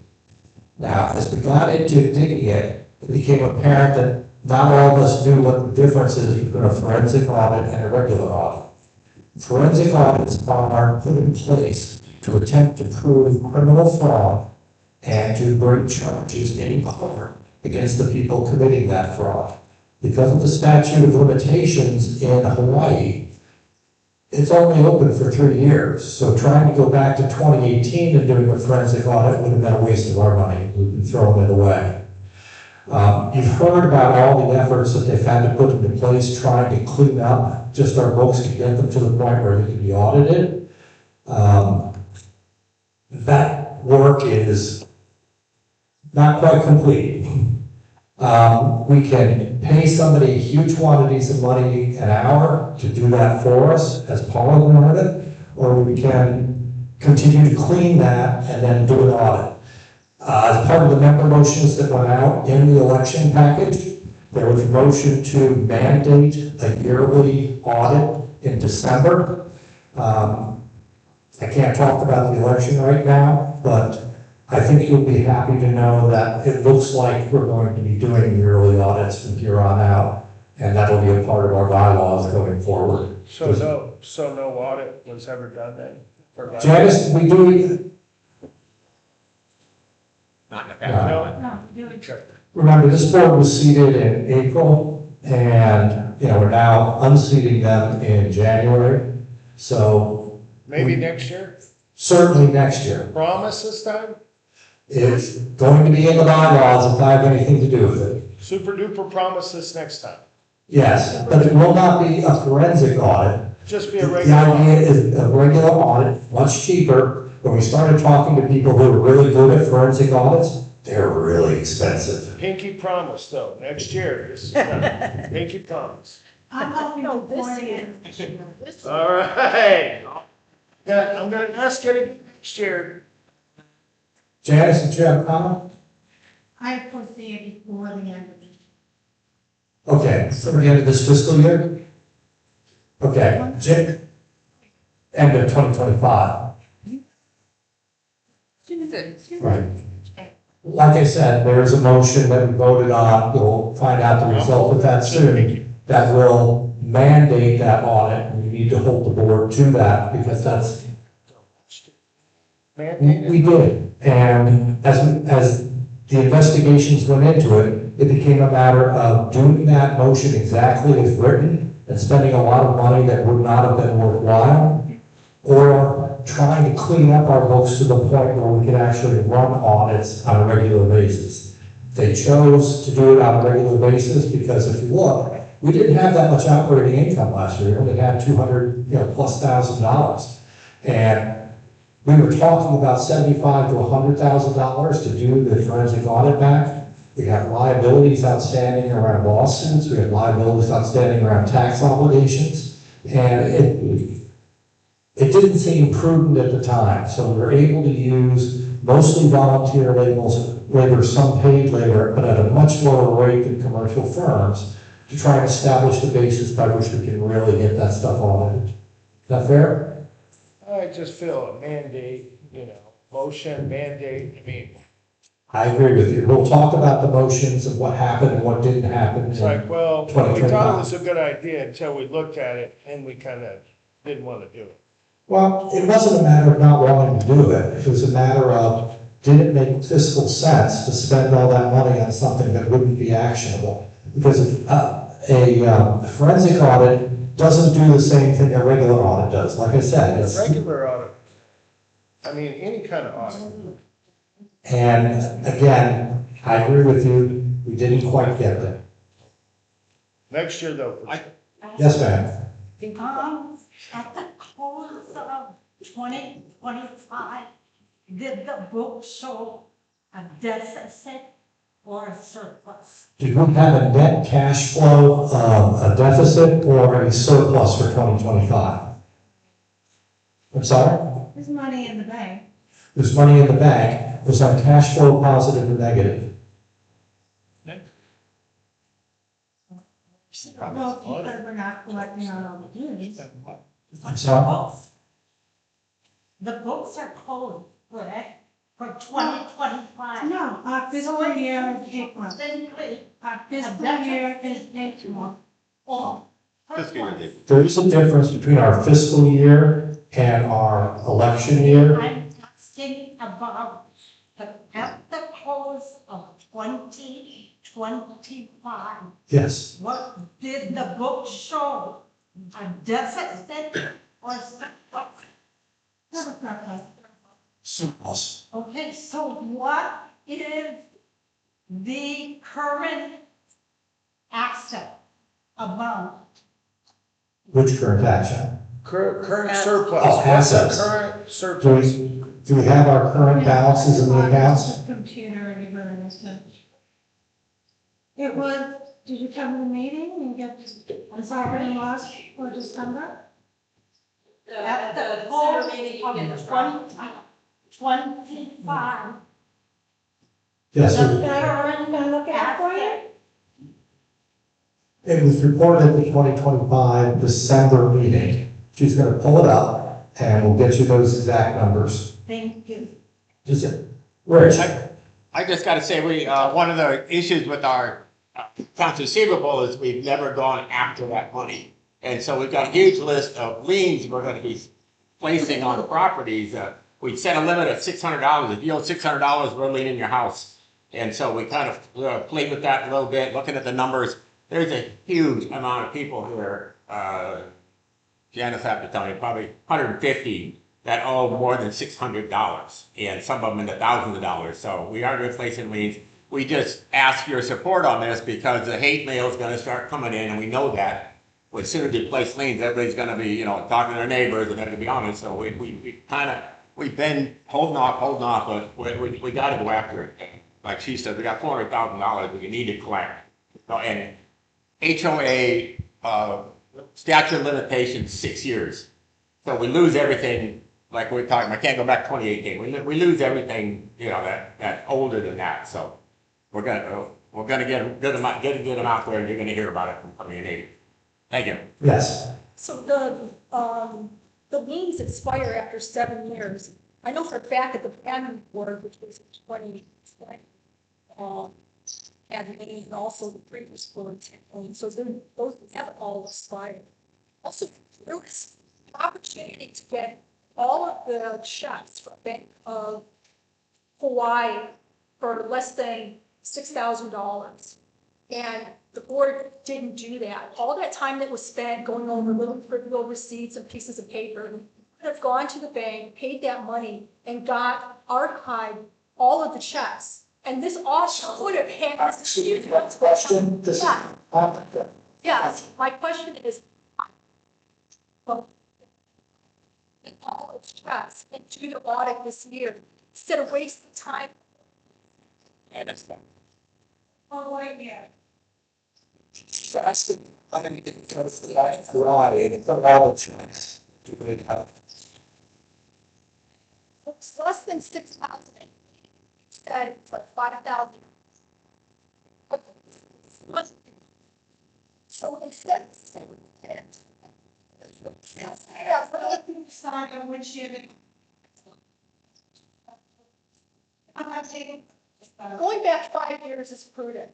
Now, as we got into digging it, it became apparent that not all of us knew what the difference is between a forensic audit and a regular audit. Forensic audits are put in place to attempt to prove criminal fraud and to bring charges in court against the people committing that fraud. Because of the statute of limitations in Hawaii, it's only open for 3 years. So trying to go back to 2018 and doing a forensic audit would have been a waste of our money. We've been throwing it away. You've heard about all the efforts that they've had to put into place trying to clean up just our books to get them to the point where they can be audited. That work is not quite complete. We can pay somebody huge quantities of money an hour to do that for us, as Paula wanted, or we can continue to clean that and then do an audit. As part of the member motions that went out in the election package, there was a motion to mandate a yearly audit in December. I can't talk about the election right now, but I think you'll be happy to know that it looks like we're going to be doing yearly audits from here on out, and that'll be a part of our bylaws going forward. So no audit was ever done then? Janice, we do, Not in the past. No, do it. remember, this board was seated in April, and, you know, we're now unseating them in January. So Maybe next year? certainly next year. Promise this time? It's going to be in the bylaws if I have anything to do with it. Super duper promise this next time. Yes, but it will not be a forensic audit. Just be a The regular idea audit. is a regular audit, much cheaper. When we started talking to people who are really good at forensic audits, they're really expensive. Pinky promise though, next year. This is pinky promise. I'm hoping No, to this pour year. in. This All right. Yeah, I'm gonna ask you again next year. Janice, did you have a comment? I foresee it before the end of the Okay, for the end of this fiscal year? Okay, end of 2025. Right. Like I said, there is a motion that we voted on, we'll find out the result of that soon, that will mandate that audit, and we need to hold the board to that, because that's, we did. And as the investigations went into it, it became a matter of doing that motion exactly as written, and spending a lot of money that would not have been worthwhile, or trying to clean up our books to the point where we could actually run audits on a regular basis. They chose to do it on a regular basis because if you look, we didn't have that much operating income last year. We only had plus $1,000. And we were talking about $75,000 to $100,000 to do the forensic audit back. We have liabilities outstanding around lawsuits. We have liabilities outstanding around tax obligations. And it didn't seem prudent at the time, so we were able to use mostly volunteer labor, some paid labor, but at a much lower rate than commercial firms, to try and establish the basis by which we can really get that stuff audited. Is that fair? I just feel a mandate, motion, mandate, I agree with you. We'll talk about the motions and what happened and what didn't happen. It's like, well, we thought it was a good idea until we looked at it and we kind of didn't want to do it. Well, it wasn't a matter of not wanting to do it. It was a matter of, did it make fiscal sense to spend all that money on something that wouldn't be actionable? Because a forensic audit doesn't do the same thing a regular audit does. Like I said, it's... A regular audit, any kind of audit. And again, I agree with you, we didn't quite get there. Next year though. Yes, ma'am. At the close of 2025, did the book show a deficit or a surplus? Did we have a net cash flow, a deficit, or a surplus for 2025? I'm sorry? There's money in the bank. There's money in the bank. Was our cash flow positive or negative? Well, because we're not collecting on all the duties. I'm sorry? The books are closed, correct, for 2025. No, our fiscal year is April. Simply, Our fiscal year is April. all. There is a difference between our fiscal year and our election year. I'm asking about at the close of 2025. Yes. What did the book show? A deficit or surplus? Surplus. Okay, so what is the current asset amount? Which current action? Current surplus. Oh, What's the assets. current surplus? Do we have our current balances in the accounts? Computer and everything stuff. It was, did you come to the meeting and get the profit and loss for December? At the close of 2025. Yes, The it current Can I look at it for you? it was reported at the 2025 December meeting. She's gonna pull it up and we'll get you those exact numbers. Thank you. Rich? I just gotta say, one of the issues with our accounts receivable is we've never gone after that money. And so we've got a huge list of liens we're gonna be placing on the properties. We set a limit of $600. If you owe $600, we're leaning your house. And so we kind of played with that a little bit, looking at the numbers. There's a huge amount of people here, Janice have to tell me, probably 150 that owe more than $600, and some of them in the thousands of dollars. So we are replacing liens. We just ask your support on this because the hate mail is gonna start coming in, and we know that. As soon as you place liens, everybody's gonna be, talking to their neighbors, and to be honest, so we've been holding off, but we gotta go after it. Like she said, we got $400,000 we need to collect. And HOA, statute of limitations, 6 years. So we lose everything, like we're talking, I can't go back 2018. We lose everything, that's older than that. So we're we're gonna get them out there, and you're gonna hear about it from your neighbor. Thank you. Yes. So the liens expire after 7 years. I know for a fact that the planning board, which was in 2020, had liens, and also the previous board, so those have all expired. Also, there was opportunity to get all of the checks from Bank of Hawaii for less than $6,000. And the board didn't do that. All that time that was spent going over little trivial receipts and pieces of paper, could have gone to the bank, paid that money, and got archived all of the checks. And this also would have had. Question? This is- Yeah. Yes, my question is, well, all its checks and do the audit this year instead of wasting time. And that's fine. Oh, wait, yeah. That's the, I mean, it goes to that variety, and it's all the chance to it. It's less than 6,000. Instead, it's like 5,000. So instead of saying it, yeah, but Decide on which year. I'm not taking. going back 5 years is prudent.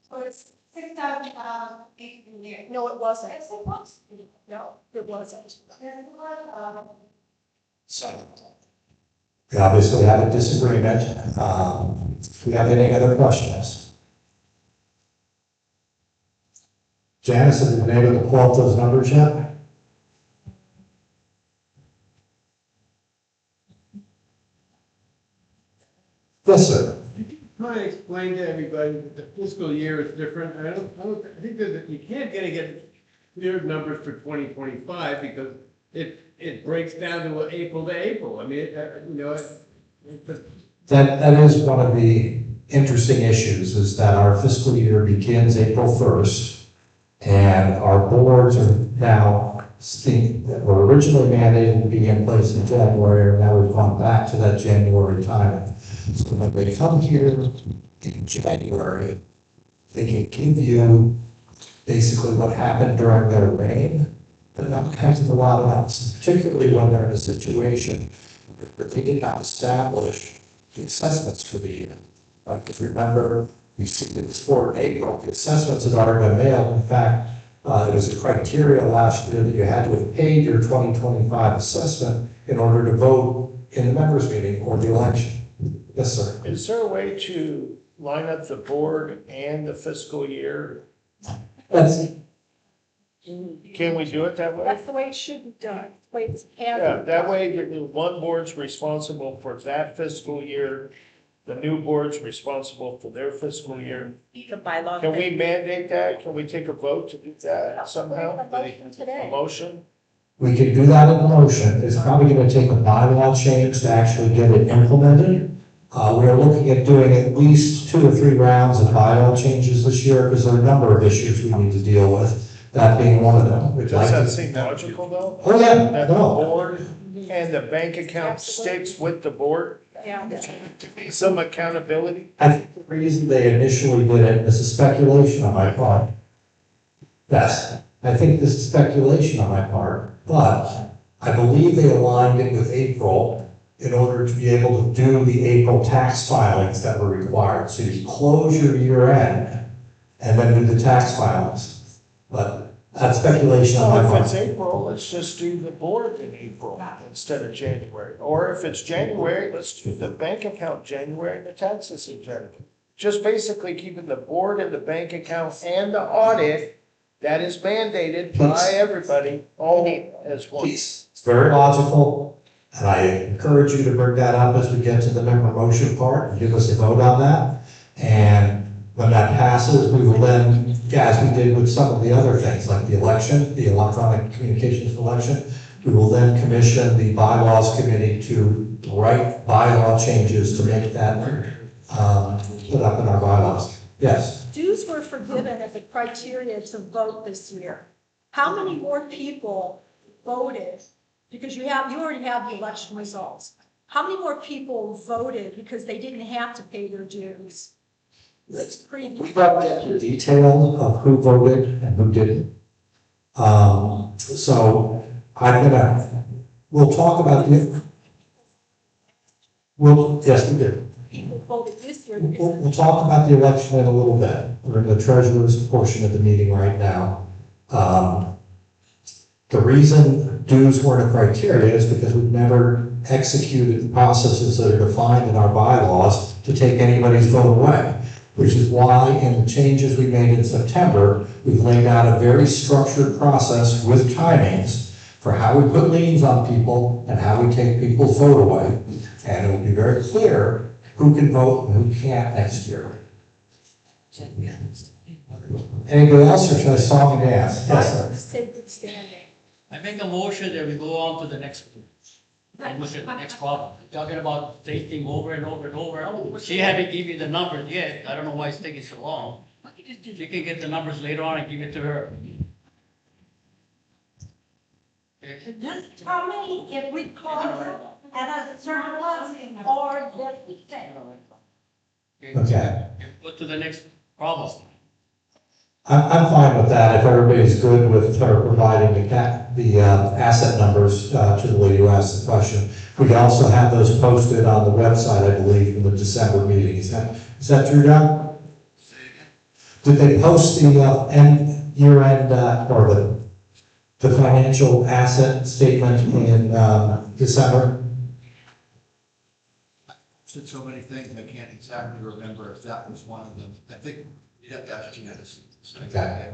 So it's $6,000 each year. No, it wasn't. Yes, it was. No, it wasn't. Yes, it was. So. We obviously have a disagreement. Do we have any other questions? Janice, have you been able to pull up those numbers yet? Yes, sir. Trying to explain to everybody that the fiscal year is different. I think that you can't get clear numbers for 2025 because it breaks down to April. I mean, That is one of the interesting issues, is that our fiscal year begins April 1st, and our boards are now, that were originally mandated to be in place in January, and now we've gone back to that January timing. So when they come here in January, they can give you basically what happened during their reign, but not kind of a lot else, particularly when they're in a situation where they did not establish the assessments for the year. Like if you remember, you see this for April, the assessments had already been mailed. In fact, there was a criteria last year that you had to have paid your 2025 assessment in order to vote in the members meeting or the election. Yes, sir. Is there a way to line up the board and the fiscal year? That's, Can we do it that way? That's the way it should be done. The way it's Yeah, that way the one board's responsible for that fiscal year, the new board's responsible for their fiscal year. The bylaw. Can we mandate that? Can we take a vote to do that somehow? A motion today. A motion? we could do that in a motion. It's probably going to take a bylaw change to actually get it implemented. We are looking at doing at least 2 or 3 rounds of bylaw changes this year because there are a number of issues we need to deal with, that being one of them. Does that seem logical though? Oh, yeah, That the no. board and the bank account sticks with the board? Yeah. To be some accountability? I think the reason they initially did it is a speculation on my part. Yes, I think this is speculation on my part, but I believe they aligned it with April in order to be able to do the April tax filings that were required. So you close your year end and then do the tax filings. But that's speculation on my So if part. it's April, let's just do the board in April instead of January. Or if it's January, let's do the bank account January and the taxes in January. Just basically keeping the board and the bank account and the audit that is mandated by everybody all as one. Please, it's very logical, and I encourage you to bring that up as we get to the member motion part and give us a vote on that. And when that passes, we will then, as we did with some of the other things, like the election, the electronic communications election, we will then commission the bylaws committee to write bylaw changes to make that put up in our bylaws. Yes. Dues were forgiven as a criteria to vote this year. How many more people voted? Because you already have the election results. How many more people voted because they didn't have to pay their dues? It's pretty. We don't get the detail of who voted and who didn't. So we'll talk about yes, we did. People voted this year. We'll talk about the election in a little bit. We're in the treasurer's portion of the meeting right now. The reason dues weren't a criteria is because we've never executed the processes that are defined in our bylaws to take anybody's vote away, which is why in the changes we made in September, we've laid out a very structured process with timings for how we put liens on people and how we take people's vote away. And it will be very clear who can vote and who can't next year. Anybody else, or should I song and dance? Yes, sir. Stay good standing. I make a motion that we go on to the next problem. Talking about taking over and over and over. She haven't given me the numbers yet. I don't know why it's taking so long. She can get the numbers later on and give it to her. Just tell me if we close at a surplus or deficit. Okay. Go to the next problem. I'm fine with that, if everybody's good with her providing the asset numbers to the lady who asked the question. We can also have those posted on the website, I believe, in the December meeting. Is that true, John? Did they post the year-end or the financial asset statement in December? Said so many things, I can't exactly remember if that was one of them. I think you'd have to ask Janice. Okay.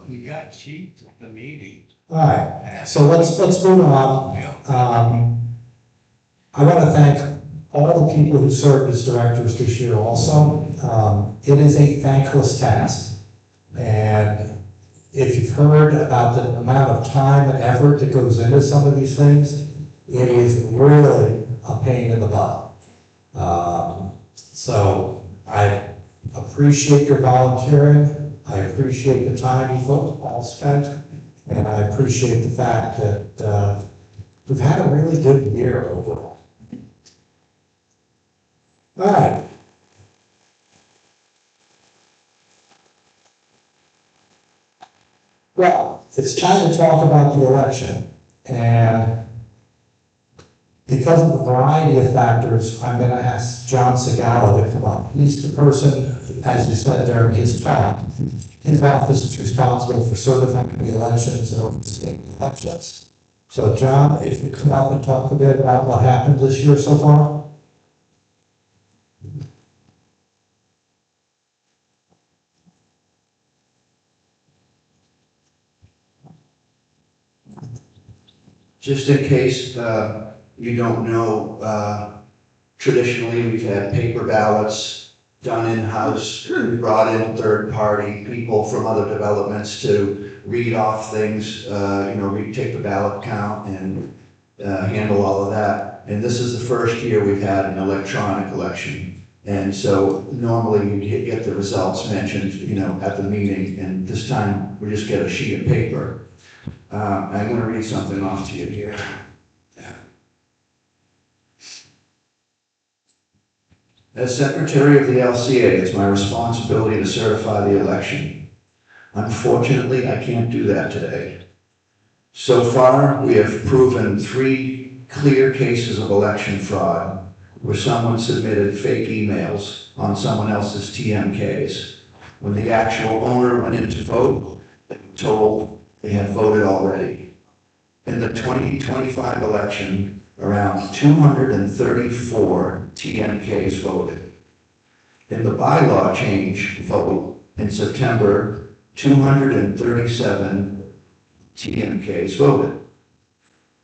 We got cheap at the meeting. All right, so let's move on. I want to thank all the people who served as directors this year also. It is a thankless task, and if you've heard about the amount of time and effort that goes into some of these things, it is really a pain in the butt. So I appreciate your volunteering. I appreciate the time you folks all spent, and I appreciate the fact that we've had a really good year overall. All right. Well, it's time to talk about the election, and because of the variety of factors, I'm going to ask John Segala to come up. He's the person, as you said during his talk, his office is responsible for certifying the elections and overseeing the elections. So John, if you come up and talk a bit about what happened this year so far. Just in case you don't know, traditionally we've had paper ballots done in-house. We brought in third-party people from other developments to read off things, take the ballot count and handle all of that. And this is the first year we've had an electronic election. And so normally you get the results mentioned, at the meeting, and this time we just get a sheet of paper. I'm going to read something off to you here. As Secretary of the LCA, it's my responsibility to certify the election. Unfortunately, I can't do that today. So far, we have proven 3 clear cases of election fraud, where someone submitted fake emails on someone else's TMKs. When the actual owner went in to vote, they were told they had voted already. In the 2025 election, around 234 TMKs voted. In the bylaw change vote in September, 237 TMKs voted.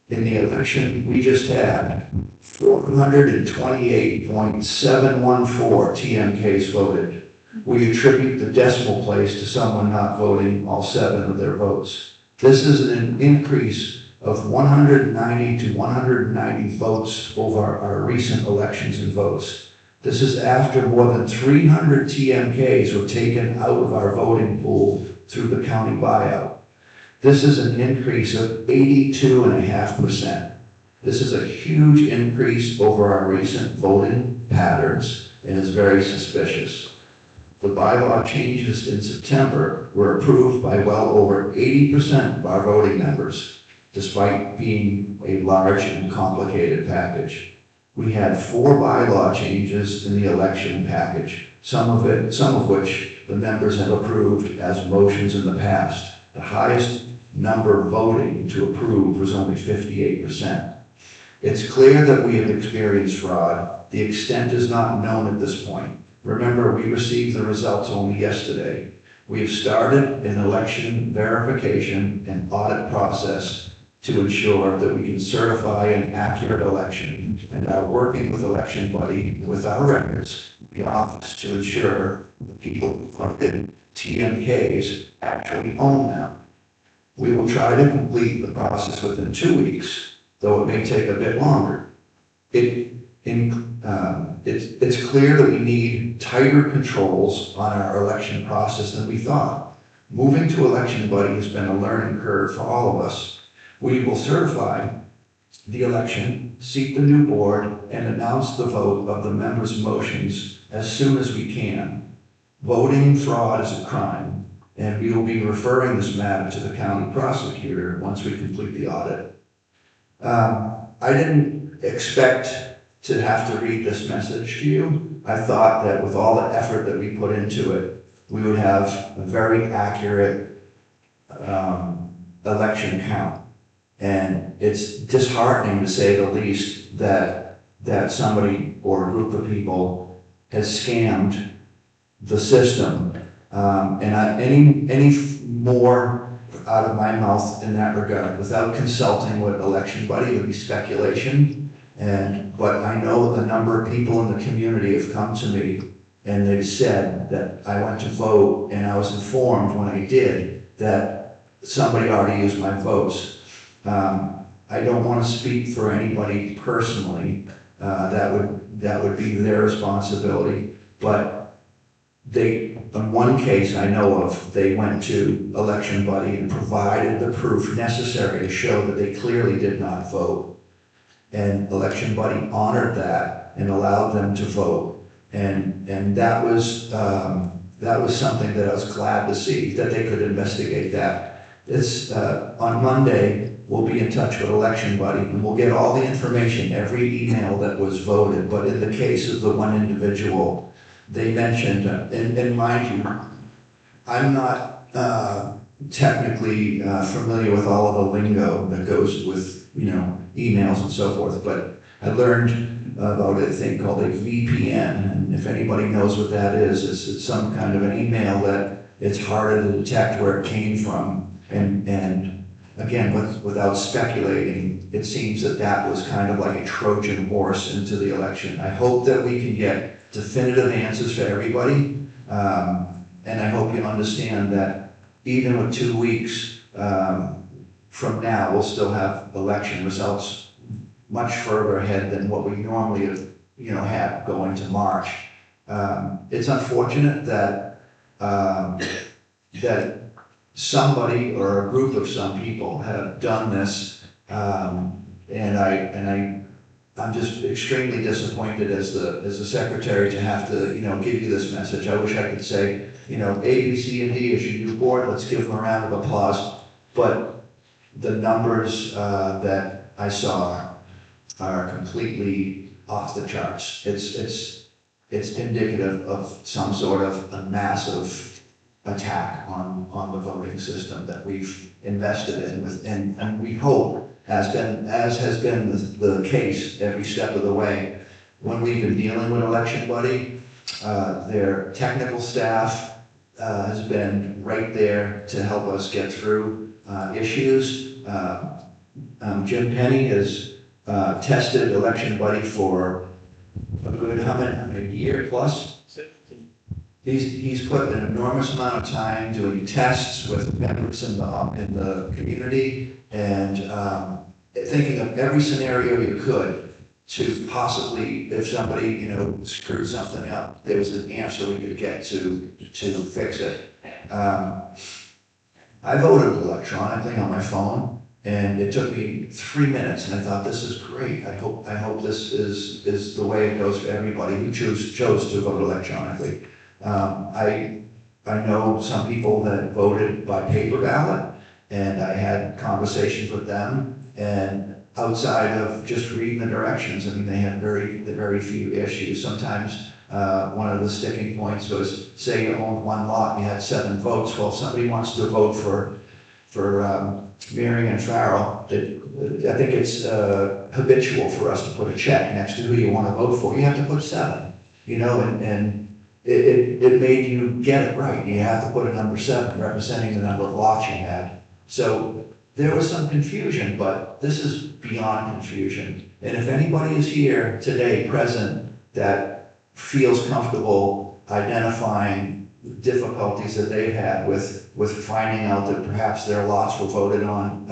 In the election we just had, 428.714 TMKs voted. We attribute the decimal place to someone not voting all 7 of their votes. This is an increase of 190 to 190 votes over our recent elections and votes. This is after more than 300 TMKs were taken out of our voting pool through the county buyout. This is an increase of 82.5%. This is a huge increase over our recent voting patterns and is very suspicious. The bylaw changes in September were approved by well over 80% of our voting members, despite being a large and complicated package. We had 4 bylaw changes in the election package, some of which the members have approved as motions in the past. The highest number voting to approve was only 58%. It's clear that we have experienced fraud. The extent is not known at this point. Remember, we received the results only yesterday. We have started an election verification and audit process to ensure that we can certify an accurate election, and are working with Election Buddy with our records, the office, to ensure the people who funded TMKs actually own them. We will try to complete the process within 2 weeks, though it may take a bit longer. It's clear that we need tighter controls on our election process than we thought. Moving to Election Buddy has been a learning curve for all of us. We will certify the election, seat the new board, and announce the vote of the members' motions as soon as we can. Voting fraud is a crime, and we will be referring this matter to the county prosecutor once we complete the audit. I didn't expect to have to read this message to you. I thought that with all the effort that we put into it, we would have a very accurate election count. And it's disheartening, to say the least, that somebody or a group of people has scammed the system. Any more out of my mouth in that regard, without consulting with Election Buddy, would be speculation. But I know the number of people in the community have come to me and they've said that I went to vote and I was informed when I did that somebody already used my votes. I don't want to speak for anybody personally. That would be their responsibility. But in one case I know of, they went to Election Buddy and provided the proof necessary to show that they clearly did not vote. And Election Buddy honored that and allowed them to vote. And that was something that I was glad to see, that they could investigate that. On Monday, we'll be in touch with Election Buddy, and we'll get all the information, every email that was voted. But in the case of the one individual, they mentioned, and mind you, I'm not technically familiar with all of the lingo that goes with, emails and so forth, but I learned about a thing called a VPN, and if anybody knows what that is, it's some kind of an email that it's harder to detect where it came from. And again, without speculating, it seems that was kind of like a Trojan horse into the election. I hope that we can get definitive answers for everybody, and I hope you understand that even with 2 weeks from now, we'll still have election results much further ahead than what we normally have, had going to March. It's unfortunate that that somebody or a group of some people have done this, and I'm just extremely disappointed as the secretary to have to give you this message. I wish I could say A, B, C, and D is your new board. Let's give them a round of applause. But the numbers that I saw are completely off the charts. It's indicative of some sort of a massive attack on the voting system that we've invested in, and we hope, as has been the case every step of the way, when we've been dealing with Election Buddy, their technical staff has been right there to help us get through issues. Jim Penny has tested Election Buddy for a good how many year plus. He's put an enormous amount of time doing tests with members in the community and thinking of every scenario you could to possibly, if somebody screwed something up, there was an answer we could get to fix it. I voted electronically on my phone, and it took me 3 minutes, and I thought, this is great. I hope this is the way it goes for everybody who chose to vote electronically. I know some people that voted by paper ballot, and I had conversations with them, and outside of just reading the directions, I mean, they had very few issues. Sometimes, one of the sticking points was, say you owned one lot and you had 7 votes. Well, if somebody wants to vote for Marion and Farrell, I think it's habitual for us to put a check next to who you want to vote for. You have to put 7, you know, and it made you get it right. You have to put a number 7 representing the number of lots you had. So there was some confusion, but this is beyond confusion. And if anybody is here today present that feels comfortable identifying difficulties that they've had with finding out that perhaps their lots were voted on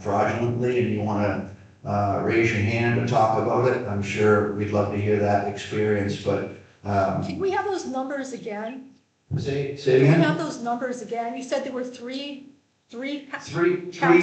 fraudulently, and you want to raise your hand and talk about it, I'm sure we'd love to hear that experience. But Can we have those numbers again? say Can we again? have those numbers again? You said there were three Three counts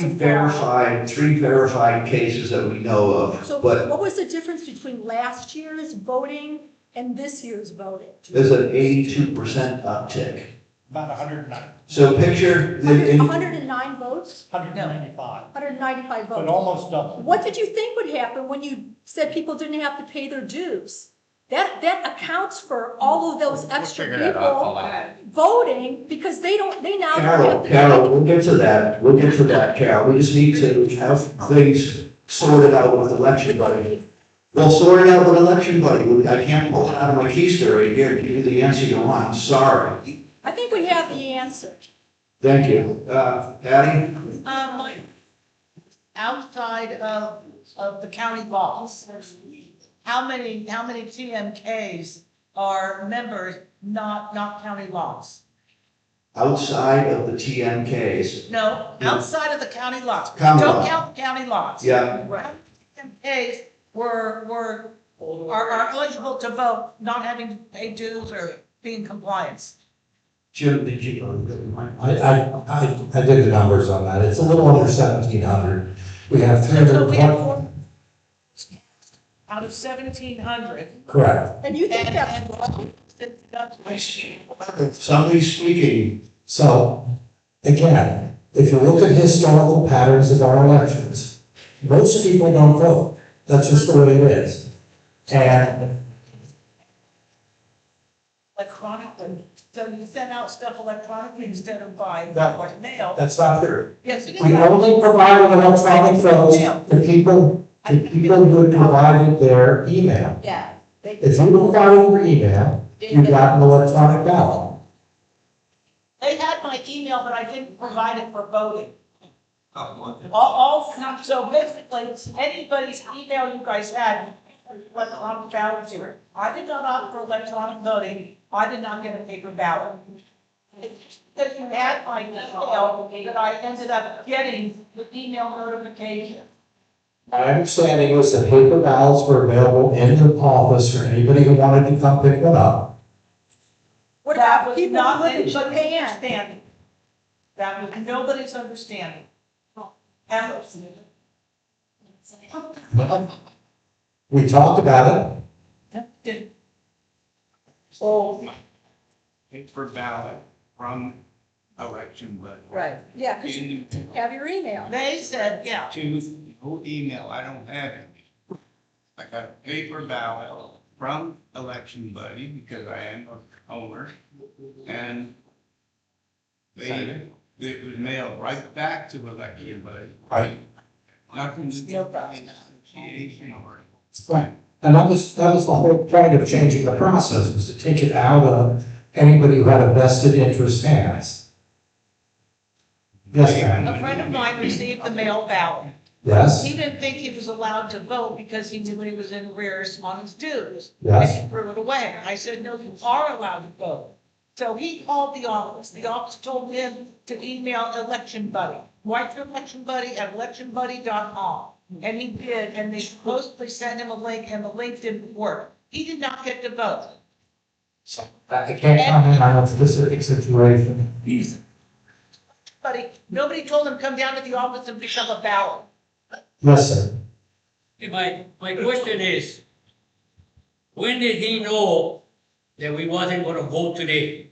of fraud. verified cases that we know of, So but what was the difference between last year's voting and this year's voting? there's an 82% uptick. About 109, So picture, 109 votes? 195, 195 but votes. almost double. What did you think would happen when you said people didn't have to pay their dues? That accounts for all of those extra figure that out, hold people on. voting because they now don't have to. Carol, we'll get to that, Carol. We just need to have things sorted out with election buddy. We'll sort it out with election buddy. I can't pull it out of my keister right here to give you the answer you want. I'm sorry. I think we have the answer. Thank you. Patty? Outside of the county laws, how many TMKs are members, not county laws? Outside of the TMKs. No, outside of the county lots. County Don't lot. count county lots. Yeah. Right. TMKs are eligible to vote, not having to pay dues or be in compliance. Jim, did you? I did the numbers on that. It's a little under 1,700. We have So we have 320. 4 out of 1,700. Correct. And you think that's Somebody's speaking. So, again, if you look at historical patterns of our elections, most people don't vote. That's just the way it is. And Electronically, so you send out stuff electronically instead of by mail. that's not true. Yes, it is. We only provided electronic votes to people who provided their email. Yeah. If you provided your email, you got an electronic ballot. They had my email, but I didn't provide it for voting. So basically, anybody's email you guys had, electronic ballots here. I did not opt for electronic voting. I did not get a paper ballot. If you had my email, that I ended up getting the email notification. My understanding was that paper ballots were available in the office for anybody who wanted to come pick one up. What That about was people not who live in anybody's Japan? understanding. That was nobody's understanding. Ever. We talked about Did- Paper ballot from election, but Right. Yeah, because you have your email. They said, yeah. to no email, I don't have any. I got a paper ballot from Election Buddy because I am an owner, and it was mailed right back to Election Buddy. Right. Nothing to do with the association or. Right. And that was the whole point of changing the process, was to take it out of anybody who had a vested interest hands. Yes, ma'am. A friend of mine received the mail ballot. Yes, He didn't think he was allowed to vote because he knew he was in arrears on his dues. Yes. And he threw it away. I said, no, you are allowed to vote. So he called the office. The office told him to email Election Buddy. Write to Election Buddy at electionbuddy.com. And he did, and they supposedly sent him a link, and the link didn't work. He did not get to vote. I can't comment on a specific situation. Nobody told him come down to the office and pick up a ballot. Yes, sir. My question is, when did he know that we wasn't gonna vote today.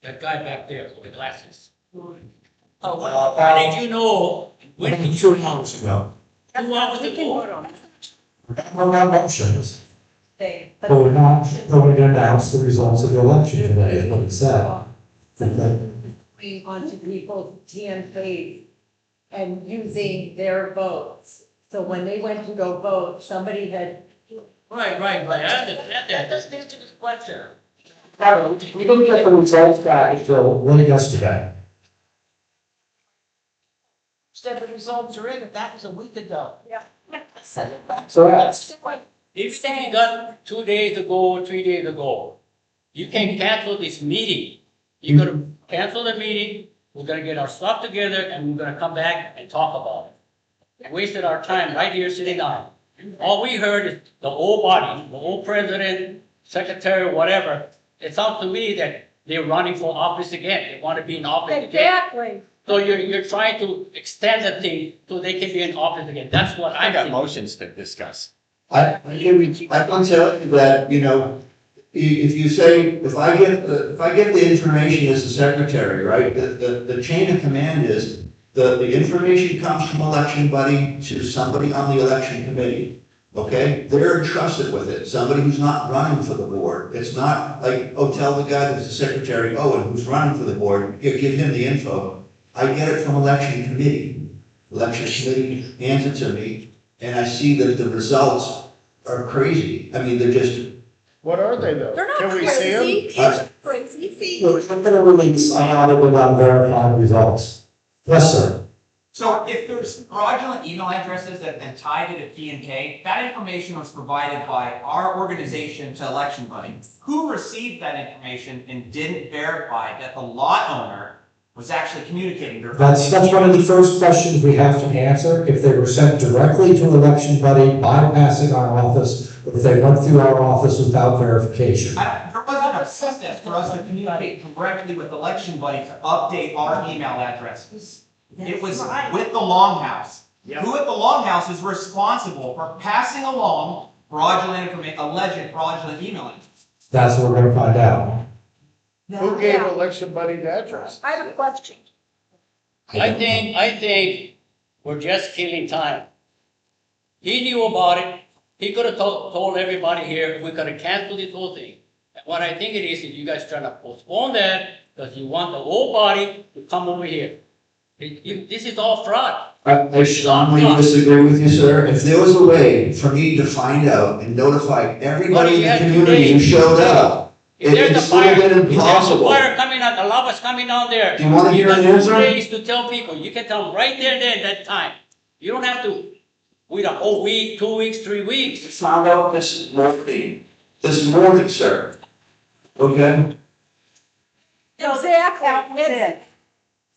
That guy back there with the glasses. Oh, How did you know? When did you? 2 hours ago. 2 hours we can vote ago? on it. We're not motions, They, but we're not going to announce the results of the election today, is what it said. Okay. onto people's TMPs and using their votes. So when they went to go vote, somebody had. Right, I understand that. That doesn't answer this question. We didn't get the results back until late yesterday. Said the results are in, if that was a week ago. yeah. So that's, If you got 2 days ago, 3 days ago, you can cancel this meeting. You're gonna cancel the meeting, we're gonna get our stuff together, and we're gonna come back and talk about it. We wasted our time right here sitting down. All we heard is the old body, the old president, secretary, whatever. It sounds to me that they're running for office again. They want to be in office again. Exactly. So you're trying to extend the thing so they can be in office again. That's what I I got think. motions to discuss. I can tell you that, you know, if you say, if I get the information as the secretary, right, the chain of command is, the information comes from election buddy to somebody on the election committee, okay? They're entrusted with it, somebody who's not running for the board. It's not like, oh, tell the guy who's the secretary, oh, and who's running for the board, give him the info. I get it from election committee. Election committee hands it to me, and I see that the results are crazy. I mean, they're just. What are they though? They're not Can we see them? crazy, it's crazy. we're going to release unaudited, unverified results. Yes, sir. So if there's fraudulent email addresses that have been tied to the P&K, that information was provided by our organization to Election Buddy. Who received that information and didn't verify that the lot owner was actually communicating their. That's one of the first questions we have to answer. If they were sent directly to Election Buddy, bypassing our office, or if they went through our office without verification. There wasn't a process for us to communicate directly with Election Buddy to update our email addresses. It was with the Longhouse. Who at the Longhouse is responsible for passing along fraudulent information, alleged fraudulent email addresses? That's what we're going to find out. Who gave election buddy the address? I have a question. I think we're just killing time. He knew about it. He could have told everybody here, we could have canceled this whole thing. And what I think it is you guys trying to postpone that because you want the whole body to come over here. This is all fraud. I strongly disagree with you, sir. If there was a way for me to find out and notify everybody in the community who showed up, it would have been impossible. If there's a fire coming out, the lava's coming down there. Do you want to hear an got answer? 2 days to tell people. You can tell them right there, that time. You don't have to wait a whole week, 2 weeks, 3 weeks. I found out this morning, sir. Okay? Exactly.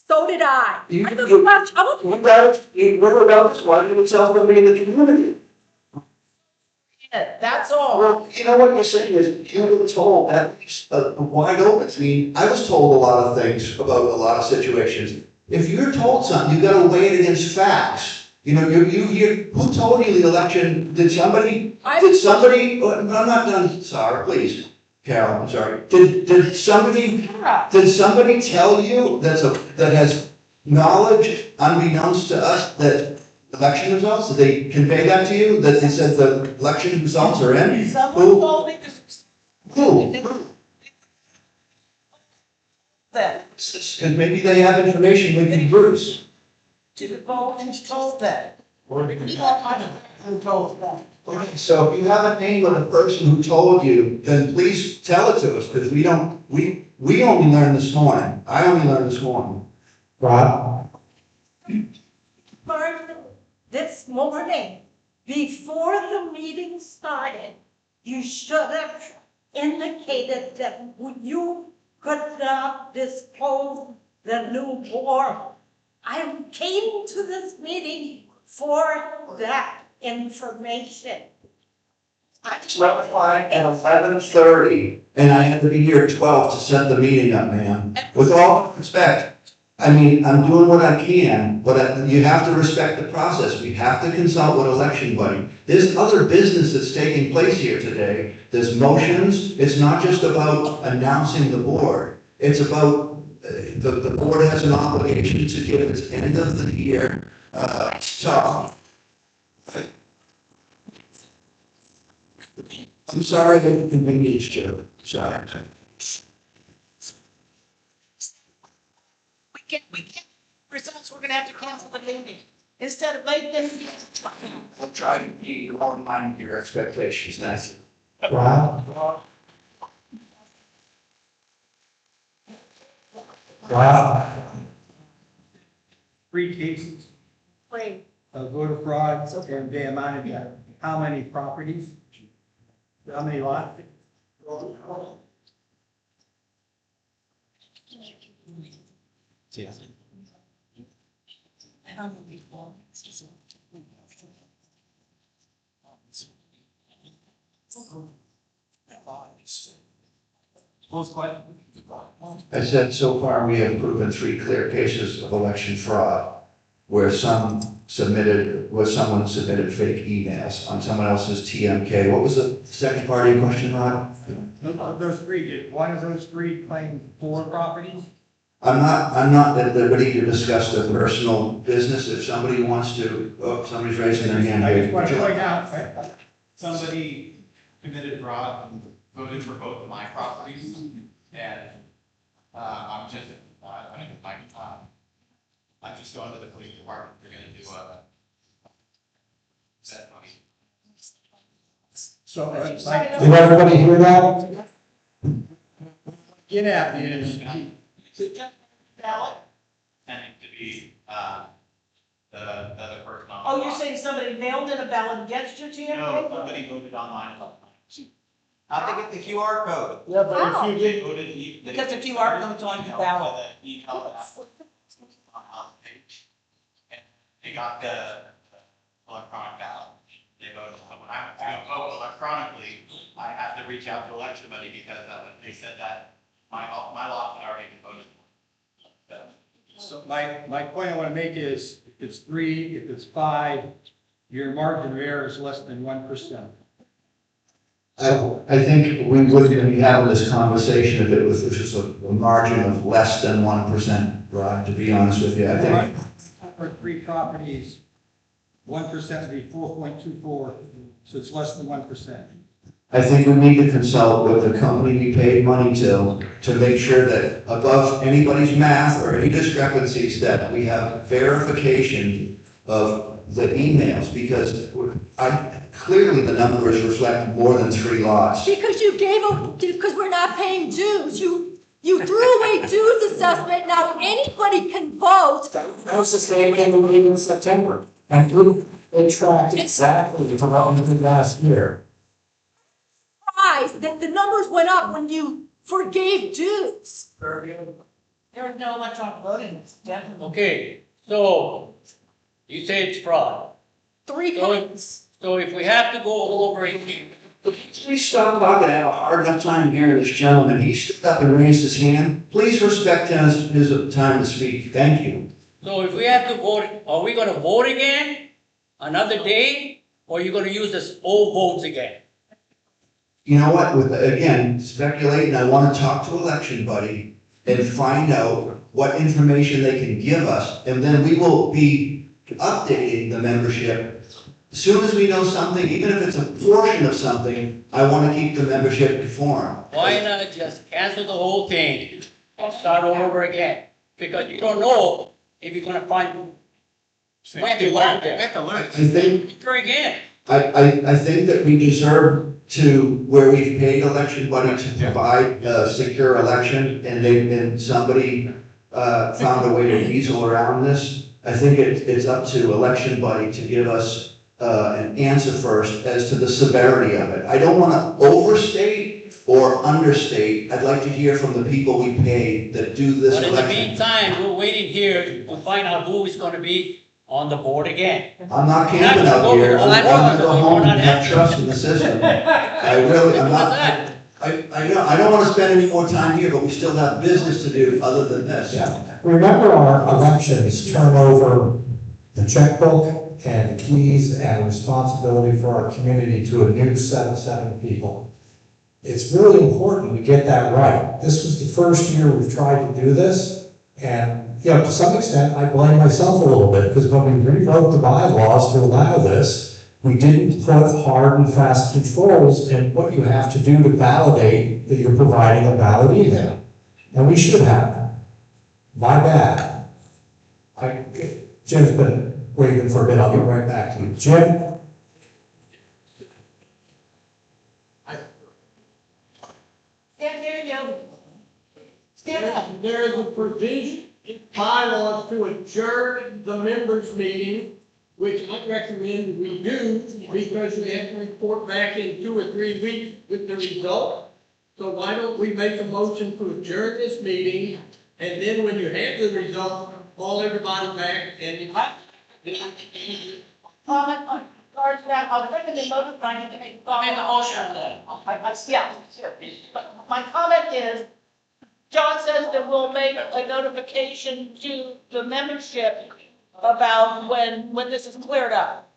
So did I. You- I have a you- question. I want- What about this? Why didn't you tell somebody in the community? That's all. Well, you know what you're saying is, you were told at least wide open. I mean, I was told a lot of things about a lot of situations. If you're told something, you gotta weigh it against facts. You know, who told you the election, did somebody, oh, I'm not done, sorry, please, Carol, I'm sorry. Did somebody tell you that has knowledge unbeknownst to us that election results, did they convey that to you, that they said the election results are in? Someone told me Who? that. Because maybe they have information we can Bruce. To the vote, who's told that? Who told that? Okay, so if you have a name of the person who told you, then please tell it to us, because we only learned this morning. I only learned this morning. Rob? This morning, before the meeting started, you should have indicated that you could not disclose the new board. I came to this meeting for that information. I left at 11:30, and I had to be here at 12 to set the meeting up, ma'am. With all respect, I mean, I'm doing what I can, but you have to respect the process. We have to consult with election buddy. There's other business that's taking place here today. There's motions. It's not just about announcing the board. It's about, the board has an obligation to give its end of the year, talk. I'm sorry that inconvenienced you. Sorry. We can't, results, we're gonna have to cancel the meeting. Instead of making them. I'll try to be along line with your expectations. Thank you. Wow. Wow. 3 cases Great. of voter fraud and they amounted to how many properties? How many lots? I said so far we have proven 3 clear cases of election fraud where someone submitted fake emails on someone else's TMK. What was the second part of your question, Rod? Of those 3, did one of those 3 claim 4 properties? I'm not at liberty to discuss their personal business. If somebody wants to, somebody's raising their hand. I just want to point out, Somebody committed fraud and voted for both of my properties, and I'm just going to the police department. They're going to do a set money. so, Did everybody hear that? get at me is, Ballot? Tending to be the other person on. Oh, you're saying somebody mailed in a ballot against your TMK? No, somebody voted online. How they get the QR code? yeah, but Wow. if you They did, voted. Because the QR code's on your ballot. Email on the page. And they got the electronic ballot. They voted. So when I went to go vote electronically, I had to reach out to election buddy because they said that my lot had already been voted for. so my point I want to make is, if it's 3, if it's 5, your margin of error is less than 1%. I think we wouldn't be having this conversation if it was just a margin of less than 1%, Rod, to be honest with you. I think For 3 properties, 1% would be 4.24, so it's less than 1%. I think we need to consult with the company we paid money to make sure that above anybody's math or any discrepancies, that we have verification of the emails, because clearly the numbers reflect more than 3 lots. Because you gave them, because we're not paying dues. You threw away dues assessment. Now anybody can vote. That was the same thing we did in September. And it tracked exactly from what we did last year. Surprised that the numbers went up when you forgave dues. There was no electronic voting, it's definitely. Okay, so you say it's fraud. 3 So times. So if we have to go over it, Please stop talking. I have a hard enough time hearing this gentleman. He stood up and raised his hand. Please respect his time to speak. Thank you. so if we have to vote, are we gonna vote again another day? Or are you gonna use this old votes again? You know what, again, speculating, I want to talk to election buddy and find out what information they can give us, and then we will be updating the membership. As soon as we know something, even if it's a portion of something, I want to keep the membership informed. Why not just cancel the whole thing and start all over again? Because you don't know if you're gonna find. We have to learn. We have to learn. I think, Try again. I think that we deserve to, where we've paid election buddy to provide a secure election, and somebody found a way to weasel around this. I think it's up to election buddy to give us an answer first as to the severity of it. I don't want to overstate or understate. I'd like to hear from the people we pay that do this But in the election. meantime, we're waiting here to find out who is gonna be on the board again. I'm not camping out here. I'm going to go home and have trust in the system. I really, I'm not, I know, I don't want to spend any more time here, but we still have business to do other than this. Yeah. Remember, our elections turn over the checkbook and the keys and responsibility for our community to a new set of 7 people. It's really important we get that right. This was the first year we've tried to do this, and, you know, to some extent, I blame myself a little bit, because when we rewrote the bylaws to allow this, we didn't put hard and fast controls in what you have to do to validate that you're providing a valid email. And we should have. My bad. Jim's been waiting for a bit, I'll get right back to you. Jim? Stand there, you. Stand up. There is a provision in bylaws to adjourn the members' meeting, which I recommend we do, because we have to report back in 2 or 3 weeks with the result. So why don't we make a motion to adjourn this meeting, and then when you have the result, call everybody back and. Regards to that, I'll bring the motion, I need to make. Make a motion on that. Yeah, sure. But my comment is, John says that we'll make a notification to the membership about when this is cleared up.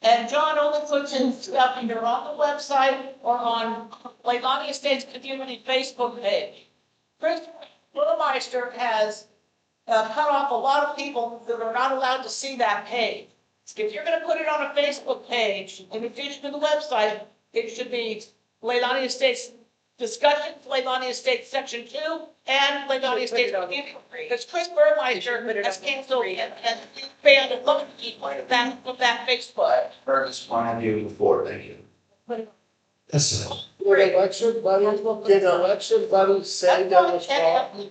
And John only puts in stuff either on the website or on Leilani Estates Community Facebook page. Chris Burmeister has cut off a lot of people that are not allowed to see that page. If you're gonna put it on a Facebook page, in addition to the website, it should be Leilani Estates Discussions, Leilani Estates Section 2, and Leilani Estates Community. Because Chris Burmeister has canceled and banned a lot of people from that Facebook. Heard this plan you before, thank you. Yes. Did election buddies say that was wrong?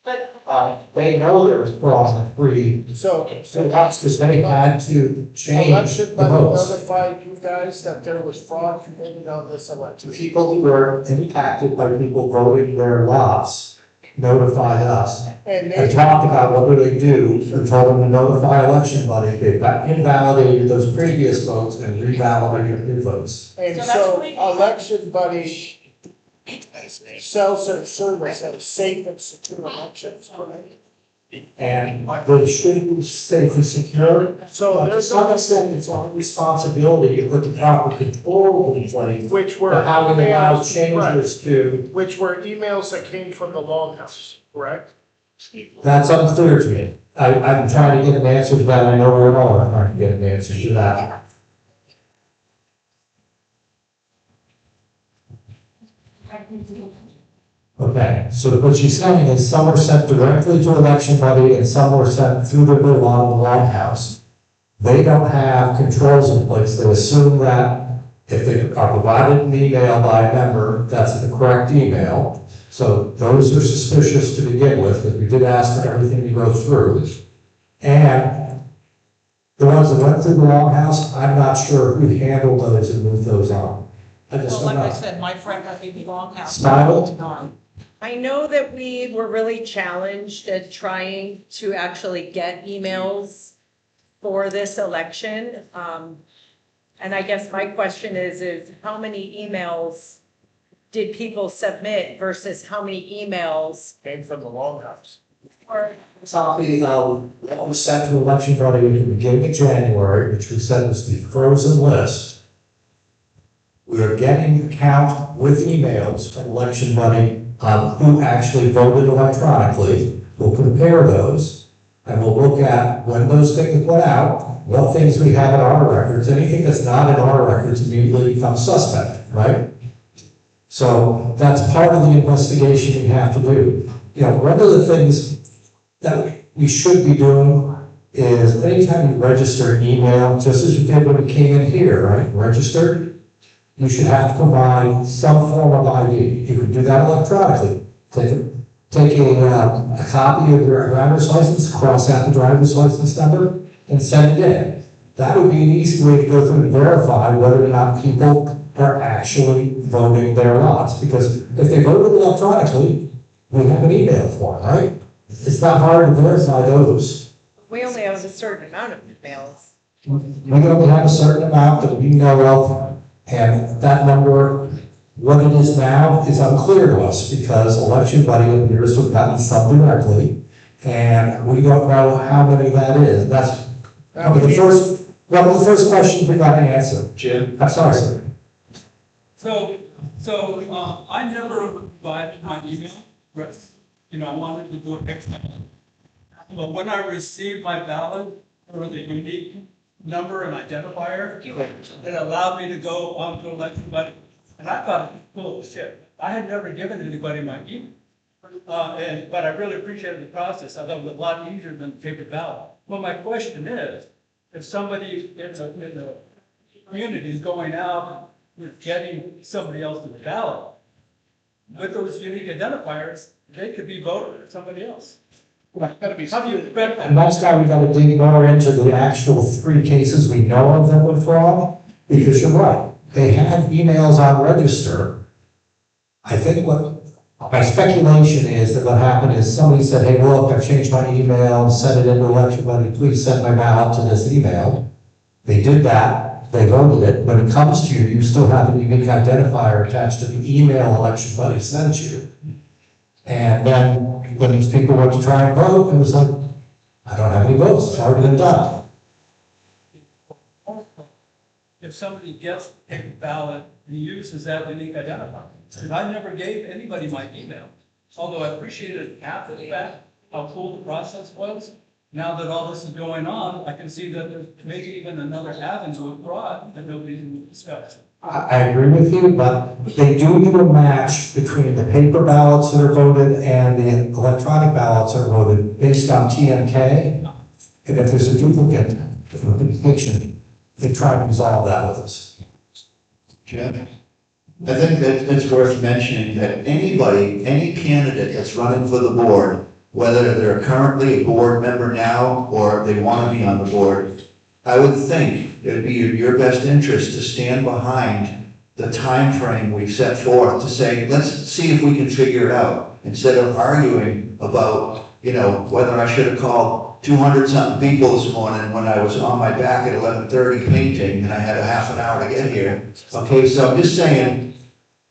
But They know there was fraud and free, So that's because they had to change election the buddy votes. notified you guys that there was fraud committed on this election. People who were impacted by people voting their lots notified us And and they, talked about what do they do, and told them to notify election buddy. They've invalidated those previous votes and revalidated new votes. and so election buddy sells their service at safe and secure elections, correct? And they should be safe and secure. So But to there's some no, extent, it's our responsibility to put the proper control in place. which were But how we allow emails, changes to, right, which were emails that came from the Longhouse, correct? that's unclear to me. I'm trying to get an answer to that, I know we're all trying to get an answer to that. Okay, so what she's saying is some were sent directly to election buddy and some were sent through the Longhouse. They don't have controls in place, they assume that if they are provided an email by a member, that's the correct email. So those are suspicious to begin with, because we did ask for everything to go through. And the ones that went through the Longhouse, I'm not sure who handled those and moved those on. I just Well, don't like I know. said, my friend at the Longhouse. Smile. I know that we were really challenged at trying to actually get emails for this election. And I guess my question is how many emails did people submit versus how many emails? Came from the Longhouse. Or Copy of what was sent to election buddy at the beginning of January, which we said was the frozen list. We are getting the count with emails from election buddy on who actually voted electronically. We'll compare those, and we'll look at when those things went out, what things we have in our records. Anything that's not in our records immediately becomes suspect, right? So that's part of the investigation we have to do. You know, one of the things that we should be doing is anytime you register an email, just as you did when you came in here, right, registered, you should have to provide some form of ID. You can do that electronically. Take a copy of your driver's license, cross out the driver's license number, and send it in. That would be an easy way to go through and verify whether or not people are actually voting their lots. Because if they voted electronically, we have an email form, right? It's not hard to verify those. we only have a certain amount of emails. We only have a certain amount that we know of, and that number What it is now is unclear to us because election buddy appears to have gotten some directly, and we don't know how many that is. That's one of the first questions we got to answer. Jim? I'm sorry, sir. So, I never provided my email address. You know, I wanted to do it next time. But when I received my ballot for the unique number and identifier, it allowed me to go on to election buddy. And I thought it was full of shit. I had never given anybody my email. But I really appreciated the process. I thought it was a lot easier than paper ballot. Well, my question is, if somebody in the community is going out with getting somebody else's ballot, with those unique identifiers, they could be voted for somebody else. How do you prevent that? And that's why we got to dig more into the actual 3 cases we know of that were fraud, because you're right. They had emails on register. I think my speculation is that what happened is somebody said, hey, look, I've changed my email, sent it into election buddy, please send my ballot to this email. They did that, they voted it. When it comes to you, you still have a unique identifier attached to the email election buddy sent you. And then when these people went to try and vote, it was like, I don't have any votes, it's already been done. If somebody gets a ballot and uses that unique identifier, because I never gave anybody my email, although I appreciated after the fact how cool the process was. Now that all this is going on, I can see that there's maybe even another avenue of fraud that nobody can discuss. I agree with you, but they do do a match between the paper ballots that are voted and the electronic ballots are voted based on TNK. And if there's a duplicate conviction, they try to resolve that with us. Jim? I think that it's worth mentioning that anybody, any candidate that's running for the board, whether they're currently a board member now or they want to be on the board, I would think it would be in your best interest to stand behind the time frame we've set forth to say, let's see if we can figure it out, instead of arguing about, you know, whether I should have called 200-something people this morning when I was on my back at 11:30 painting and I had a half an hour to get here. Okay, so I'm just saying,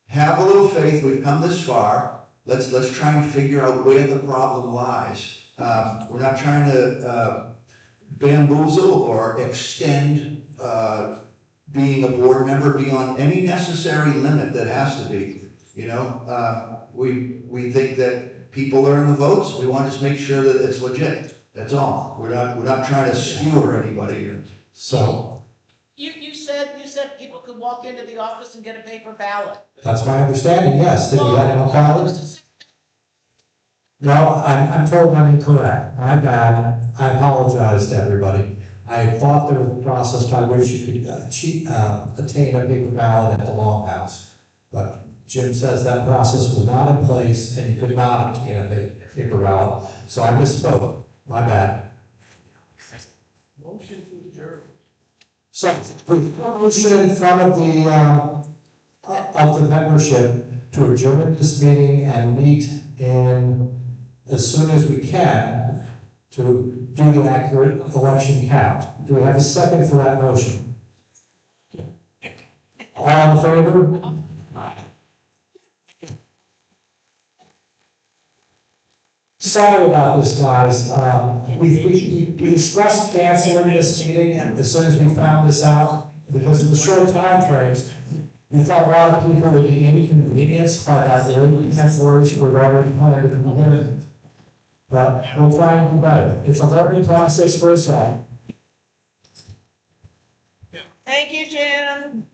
have a little faith. We've come this far. Let's try and figure out where the problem lies. We're not trying to bamboozle or extend being a board member beyond any necessary limit that has to be. You know, we think that people earn the votes. We want to just make sure that it's legit. That's all. We're not trying to skewer anybody here. So You said people could walk into the office and get a paper ballot. that's my understanding, yes. Did you have any comments? No, I'm told I'm incorrect. I'm bad. I apologize to everybody. I thought there was a process by which you could attain a paper ballot at the Longhouse. But Jim says that process was not in place and you could not obtain a paper ballot. So I misspoke. My bad. Motion to adjourn. So, motion in front of the membership to adjourn this meeting and meet as soon as we can to do the accurate election count. Do we have a second for that motion? All in favor? Sorry about this, guys. We discussed canceling this meeting as soon as we found this out, because of the short time frames. We thought a lot of people would be inconvenienced by that early cancellation were already planned to come in. But we'll try and do better. It's a learning process for us all. Thank you, Jim.